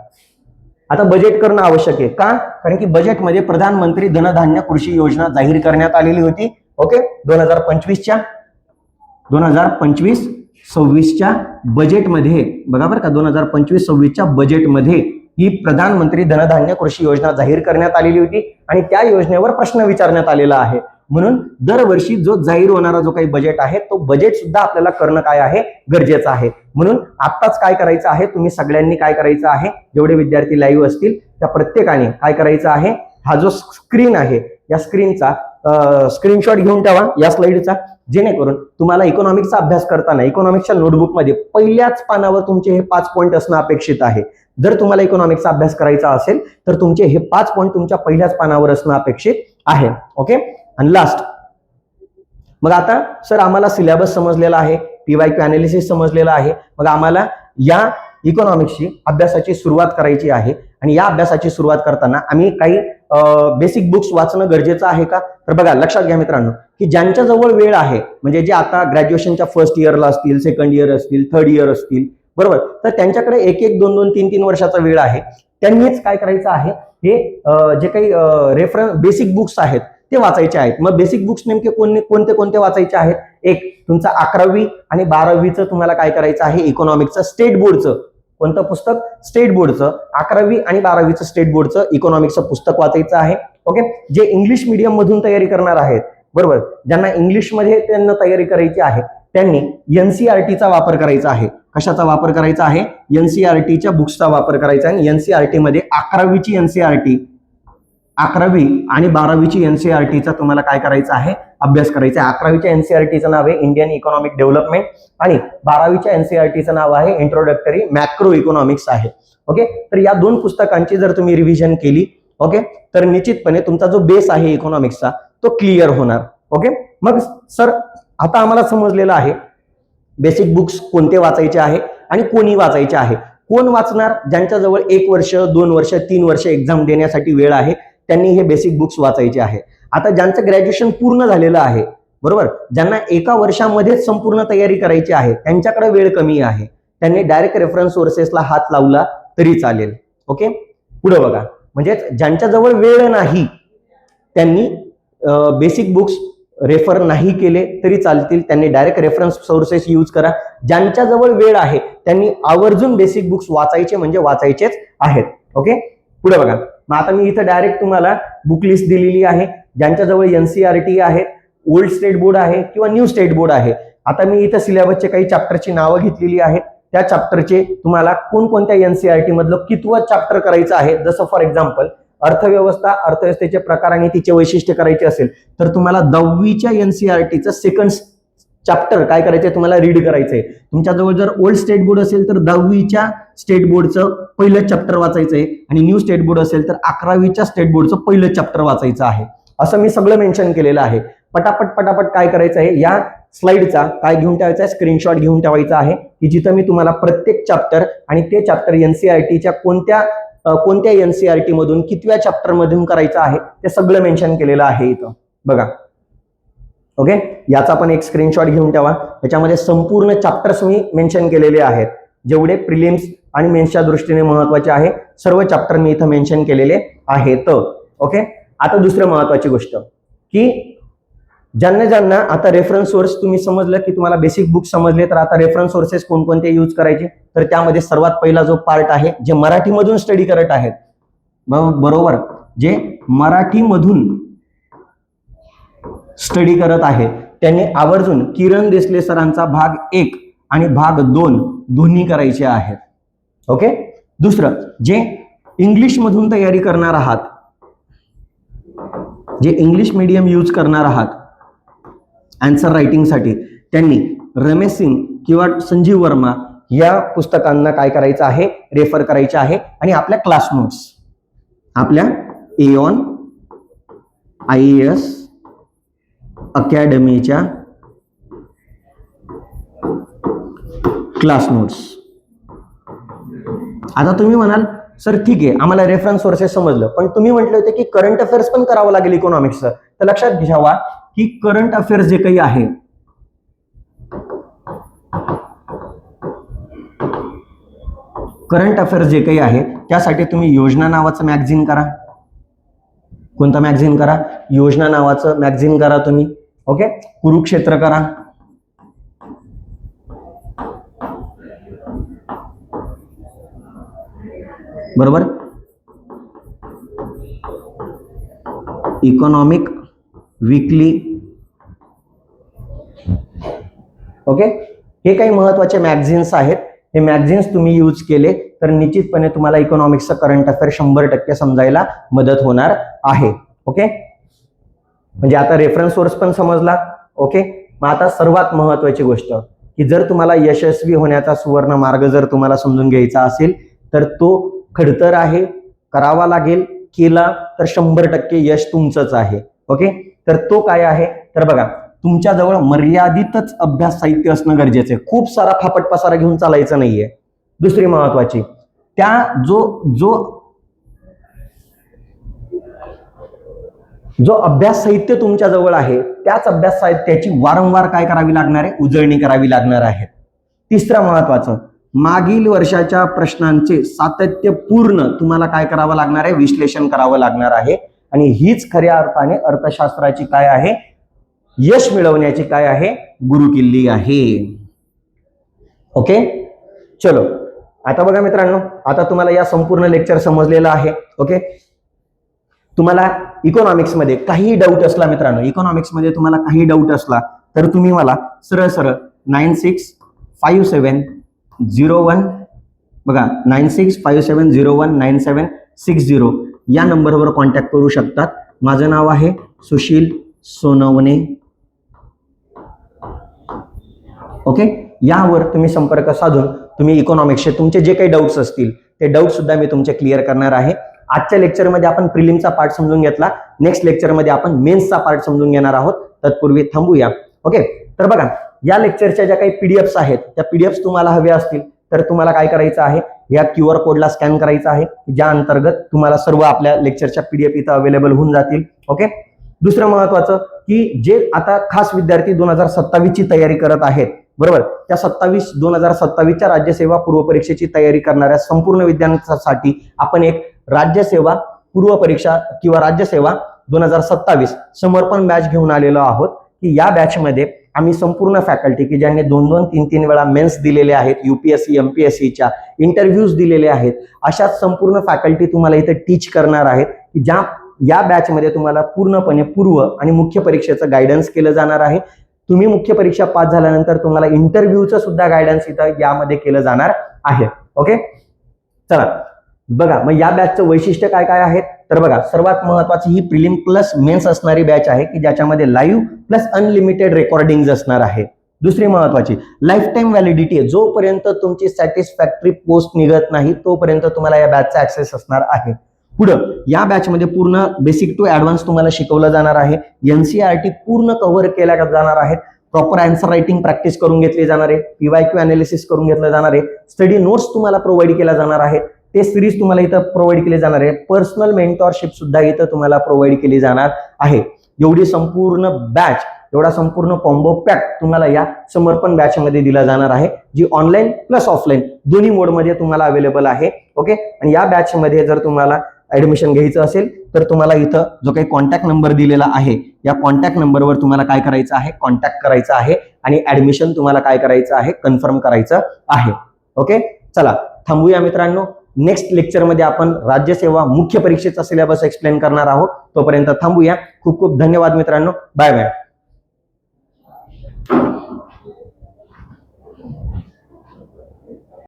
आता बजेट करणं आवश्यक आहे. का, कारण की बजेटमध्ये प्रधानमंत्री धनधान्य कृषी योजना जाहीर करण्यात आलेली होती. ओके, 2025-26च्या बजेटमध्ये बघा बरं का, 2025-26च्या बजेटमध्ये ही प्रधानमंत्री धनधान्य कृषी योजना जाहीर करण्यात आलेली होती आणि त्या योजनेवर प्रश्न विचारण्यात आलेला आहे. म्हणून दरवर्षी जो जाहीर होणारा जो काही बजेट आहे तो बजेट सुद्धा आपल्याला करणं काय आहे, गरजेचं आहे. म्हणून आत्ताच काय करायचं आहे, तुम्ही सगळ्यांनी काय करायचं आहे, जेवढे विद्यार्थी लाईव्ह असतील त्या प्रत्येकाने काय करायचं आहे, हा जो स्क्रीन आहे या स्क्रीनचा स्क्रीनशॉट घेऊन ठेवा या स्लाइडचा, जेणेकरून तुम्हाला इकॉनॉमिक्सचा अभ्यास करताना इकॉनॉमिक्सच्या नोटबुकमध्ये पहिल्याच पानावर तुमचे हे 5 पॉईंट असणं अपेक्षित आहे. जर तुम्हाला इकॉनॉमिक्सचा अभ्यास करायचा असेल तर तुमचे हे 5 पॉईंट तुमच्या पहिल्याच पानावर असणं अपेक्षित आहे. ओके. आणि लास्ट, मग आता सर आम्हाला सिलेबस समजलेला आहे, PYQ अनालिसिस समजलेला आहे, मग आम्हाला या इकॉनॉमिक्सची अभ्यासाची सुरुवात करायची आहे. आणि या अभ्यासाची सुरुवात करताना आम्ही काही बेसिक बुक्स वाचणं गरजेचं आहे का? तर बघा, लक्षात घ्या मित्रांनो, की ज्यांच्या जवळ वेळ आहे, म्हणजे जे आता ग्रॅज्युएशनच्या फर्स्ट इयरला असतील, सेकंड इयर असतील, थर्ड इयर असतील, बरोबर, तर त्यांच्याकडे 1-1, 2-2, 3-3 वर्षाचा वेळ आहे. त्यांनीच काय करायचं आहे, हे जे काही रेफरन्स बेसिक बुक्स आहेत ते वाचायचे आहेत. मग बेसिक बुक्स नेमके कोणते कोणते वाचायचे आहेत? एक तुमचं 11वी आणि 12वीचं तुम्हाला काय करायचं आहे, इकॉनॉमिक्सचं स्टेट बोर्डचं कोणतं पुस्तक, स्टेट बोर्डचं 11वी आणि 12वीचं स्टेट बोर्डचं इकॉनॉमिक्सचं पुस्तक वाचायचं आहे. ओके. जे इंग्लिश मीडियम मधून तयारी करणार आहेत, बरोबर, ज्यांना इंग्लिशमध्ये त्यांना तयारी करायची आहे, त्यांनी NCERTचा वापर करायचा आहे. कशाचा वापर करायचा आहे? NCERTच्या बुक्सचा वापर करायचा आहे. NCERT मध्ये 11वीची NCERT, 11वी आणि 12वीची NCERTचा तुम्हाला काय करायचं आहे, अभ्यास करायचा आहे. 11वीच्या NCERTचं नाव आहे इंडियन इकॉनॉमिक डेव्हलपमेंट आणि 12वीच्या NCERTचं नाव आहे इंट्रोडक्टरी मॅक्रो इकॉनॉमिक्स आहे. ओके. तर या 2 पुस्तकांची जर तुम्ही रिव्हिजन केली, ओके, तर निश्चितपणे तुमचा जो बेस आहे इकॉनॉमिक्सचा तो क्लिअर होणार. ओके. मग सर आता आम्हाला समजलेलं आहे बेसिक बुक्स कोणते वाचायचे आहे आणि कोणी वाचायचे आहे. कोण वाचणार? ज्यांच्याजवळ 1 वर्ष, 2 वर्ष, 3 वर्ष एक्झाम देण्यासाठी वेळ आहे त्यांनी हे बेसिक बुक्स वाचायचे आहे. आता ज्यांचं ग्रॅज्युएशन पूर्ण झालेलं आहे, बरोबर, ज्यांना 1 वर्षामध्येच संपूर्ण तयारी करायची आहे, त्यांच्याकडे वेळ कमी आहे, त्यांनी डायरेक्ट रेफरन्स सोर्सेसला हात लावला तरी चालेल. ओके. पुढे बघा, म्हणजे ज्यांच्याजवळ वेळ नाही त्यांनी बेसिक बुक्स रेफर नाही केले तरी चालतील, त्यांनी डायरेक्ट रेफरन्स सोर्सेस यूज करा. ज्यांच्याजवळ वेळ आहे त्यांनी आवर्जून बेसिक बुक्स वाचायचे म्हणजे वाचायचेच आहेत. ओके. पुढे बघा, मग आता मी इथं डायरेक्ट तुम्हाला बुक लिस्ट दिलेली आहे. ज्यांच्याजवळ NCERT आहे, ओल्ड स्टेट बोर्ड आहे किंवा न्यू स्टेट बोर्ड आहे. आता मी इथं सिलेबसचे काही चॅप्टरची नावं घेतलेली आहेत. त्या चॅप्टरचे तुम्हाला कोणकोणत्या NCERT मधलं कितवं चॅप्टर करायचं आहे, जसं फॉर एक्झाम्पल अर्थव्यवस्था, अर्थव्यवस्थेचे प्रकार आणि तिचे वैशिष्ट्य करायचे असेल तर तुम्हाला 10वीच्या NCERTचं सेकंड चॅप्टर काय करायचंय, तुम्हाला रीड करायचंय. तुमच्याजवळ जर ओल्ड स्टेट बोर्ड असेल तर 10वीच्या स्टेट बोर्डचं पहिलं चॅप्टर वाचायचंय आणि न्यू स्टेट बोर्ड असेल तर 11वीच्या स्टेट बोर्डचं पहिलं चॅप्टर वाचायचं आहे. असं मी सगळं मेन्शन केलेलं आहे. पटापट काय करायचं आहे, या स्लाइडचा काय घेऊन ठेवायचा आहे, स्क्रीनशॉट घेऊन ठेवायचा आहे, की जिथं मी तुम्हाला प्रत्येक चॅप्टर आणि ते चॅप्टर NCERTच्या कोणत्या NCERT मधून कितव्या चॅप्टर मधून करायचं आहे ते सगळं मेन्शन केलेलं आहे इथं बघा. ओके. याचा पण एक स्क्रीनशॉट घेऊन ठेवा. त्याच्यामध्ये संपूर्ण चॅप्टर्स मी मेन्शन केलेले आहेत, जेवढे प्रिलिम्स आणि मेन्सच्या दृष्टीने महत्वाचे आहे सर्व चॅप्टर मी इथं मेन्शन केलेले आहेत. ओके. आता दुसरी महत्वाची गोष्ट, की ज्यांना आता रेफरन्स सोर्स तुम्ही समजलं, की तुम्हाला बेसिक बुक समजले, तर आता रेफरन्स सोर्सेस कोणकोणते यूज करायचे, तर त्यामध्ये सर्वात पहिला जो पार्ट आहे, जे मराठीमधून स्टडी करत आहेत, बरोबर, जे मराठीमधून स्टडी करत आहे त्यांनी आवर्जून किरण देसले सरांचा भाग 1 आणि भाग 2 दोन्ही करायचे आहेत. ओके. दुसरं, जे इंग्लिश मधून तयारी करणार आहात, जे इंग्लिश मीडियम यूज करणार आहात आन्सर रायटिंगसाठी, त्यांनी रमेश सिंग किंवा संजीव वर्मा या पुस्तकांना काय करायचं आहे, रेफर करायचे आहे. आणि आपल्या क्लास नोट्स, आपल्या एऑन IAS अकॅडमीच्या क्लास नोट्स. आता तुम्ही म्हणाल सर ठीक आहे, आम्हाला रेफरन्स सोर्सेस समजलं, पण तुम्ही म्हटले होते की करंट अफेअर्स पण करावं लागेल इकॉनॉमिक्सचं. तर लक्षात घ्यावा की करंट अफेअर्स जे काही आहे, करंट अफेअर्स जे काही आहे त्यासाठी तुम्ही योजना नावाचं मॅगझिन करा. कोणतं मॅगझिन करा? योजना नावाचं मॅगझिन करा तुम्ही. ओके. कुरुक्षेत्र करा. बरोबर. Economic weekly. ओके, हे काही महत्वाचे मॅगझिन्स आहेत. हे मॅगझिन्स तुम्ही यूज केले तर निश्चितपणे तुम्हाला इकॉनॉमिक्सचं करंट अफेअर 100% समजायला मदत होणार आहे. ओके, म्हणजे आता रेफरन्स सोर्स पण समजला. ओके, मग आता सर्वात महत्वाची गोष्ट की जर तुम्हाला यशस्वी होण्याचा सुवर्ण मार्ग जर तुम्हाला समजून घ्यायचा असेल तर तो खडतर आहे, करावा लागेल, केला तर 100% यश तुमचंच आहे. ओके, तर तो काय आहे तर बघा, तुमच्याजवळ मर्यादितच अभ्यास साहित्य असणं गरजेचं आहे. खूप सारा फापट पसारा घेऊन चालायचं नाहीये. दुसरी महत्वाची, त्या जो अभ्यास साहित्य तुमच्या जवळ आहे त्याच अभ्यास साहित्याची वारंवार काय करावी लागणार आहे, उजळणी करावी लागणार आहे. तिसरं महत्वाचं, मागील वर्षाच्या प्रश्नांचे सातत्यपूर्ण तुम्हाला काय करावं लागणार आहे, विश्लेषण करावं लागणार आहे. आणि हीच खऱ्या अर्थाने अर्थशास्त्राची काय आहे, यश मिळवण्याची काय आहे, गुरुकिल्ली आहे. ओके, चलो आता बघा मित्रांनो, आता तुम्हाला या संपूर्ण लेक्चर समजलेलं आहे. ओके, तुम्हाला इकॉनॉमिक्समध्ये काही डाऊट असला मित्रांनो, इकॉनॉमिक्समध्ये तुम्हाला काही डाऊट असला तर तुम्ही मला सरळ 965701 बघा 9657019760 या नंबरवर कॉन्टॅक्ट करू शकतात. माझं नाव आहे सुशील सोनवणे. ओके, यावर तुम्ही संपर्क साधून तुम्ही इकॉनॉमिक्सचे तुमचे जे काही डाऊट्स असतील ते डाऊट सुद्धा मी तुमचे क्लिअर करणार आहे. आजच्या लेक्चरमध्ये आपण प्रिलिमचा पार्ट समजून घेतला. नेक्स्ट लेक्चरमध्ये आपण मेन्सचा पार्ट समजून घेणार आहोत. तत्पूर्वी थांबूया. ओके, तर बघा, या लेक्चरच्या ज्या काही पीडीएफ्स आहेत त्या पीडीएफ्स तुम्हाला हव्या असतील तर तुम्हाला काय करायचं आहे, या QR कोडला स्कॅन करायचा आहे, ज्या अंतर्गत तुम्हाला सर्व आपल्या लेक्चरच्या पीडीएफ इथं अवेलेबल होऊन जातील. ओके, दुसरं महत्वाचं की जे आता खास विद्यार्थी 2027 ची तयारी करत आहेत, बरोबर, त्या 2027च्या राज्यसेवा पूर्व परीक्षेची तयारी करणाऱ्या संपूर्ण विद्यार्थ्यांसाठी आपण एक राज्यसेवा पूर्व परीक्षा किंवा राज्यसेवा 2027 समर्पण बॅच घेऊन आलेलो आहोत. की या बॅच मध्ये आम्ही संपूर्ण फॅकल्टी की ज्यांनी 2-2, 3-3 वेळा मेन्स दिलेले आहेत, UPSC MPSCच्या इंटरव्ह्यूज दिलेले आहेत, अशा संपूर्ण फॅकल्टी तुम्हाला इथे टीच करणार आहेत की ज्या या बॅच मध्ये तुम्हाला पूर्णपणे पूर्व आणि मुख्य परीक्षेचं गायडन्स केलं जाणार आहे. तुम्ही मुख्य परीक्षा पास झाल्यानंतर तुम्हाला इंटरव्ह्यूचं सुद्धा गायडन्स इथं यामध्ये केलं जाणार आहे. ओके, चला बघा, मग या बॅचचं वैशिष्ट्य काय काय आहेत तर बघा, सर्वात महत्वाची ही प्रिलिम प्लस मेन्स असणारी बॅच आहे की ज्याच्यामध्ये लाईव्ह प्लस अनलिमिटेड रेकॉर्डिंग असणार आहे. दुसरी महत्वाची, लाईफ टाईम व्हॅलिडिटी आहे. जोपर्यंत तुमची सॅटिस्फॅक्टरी पोस्ट निघत नाही तोपर्यंत तुम्हाला या बॅचचा ऍक्सेस असणार आहे. पुढं या बॅच मध्ये पूर्ण बेसिक टू ऍडव्हान्स तुम्हाला शिकवलं जाणार आहे. NCERT पूर्ण कव्हर केल्या जाणार आहेत. प्रॉपर आन्सर रायटिंग प्रॅक्टिस करून घेतली जाणार आहे. PYQ अनालिसिस करून घेतलं जाणार आहे. स्टडी नोट्स तुम्हाला प्रोव्हाइड केल्या जाणार आहे. ते सिरीज तुम्हाला इथं प्रोव्हाइड केली जाणार आहे. पर्सनल मेंटॉरशिप सुद्धा इथं तुम्हाला प्रोव्हाइड केली जाणार आहे. एवढी संपूर्ण बॅच, एवढा संपूर्ण कॉम्बो पॅक तुम्हाला या समर्पण बॅच मध्ये दिला जाणार आहे, जी ऑनलाईन प्लस ऑफलाईन दोन्ही मोड मध्ये तुम्हाला अवेलेबल आहे. ओके, आणि या बॅच मध्ये जर तुम्हाला ऍडमिशन घ्यायचं असेल तर तुम्हाला इथं जो काही कॉन्टॅक्ट नंबर दिलेला आहे या कॉन्टॅक्ट नंबरवर तुम्हाला काय करायचं आहे, कॉन्टॅक्ट करायचं आहे आणि ऍडमिशन तुम्हाला काय करायचं आहे, कन्फर्म करायचं आहे. ओके, चला थांबूया मित्रांनो. नेक्स्ट लेक्चर मध्ये आपण राज्यसेवा मुख्य परीक्षेचा सिलेबस एक्सप्लेन करणार आहोत. तोपर्यंत थांबूया. खूप खूप धन्यवाद मित्रांनो. Bye bye.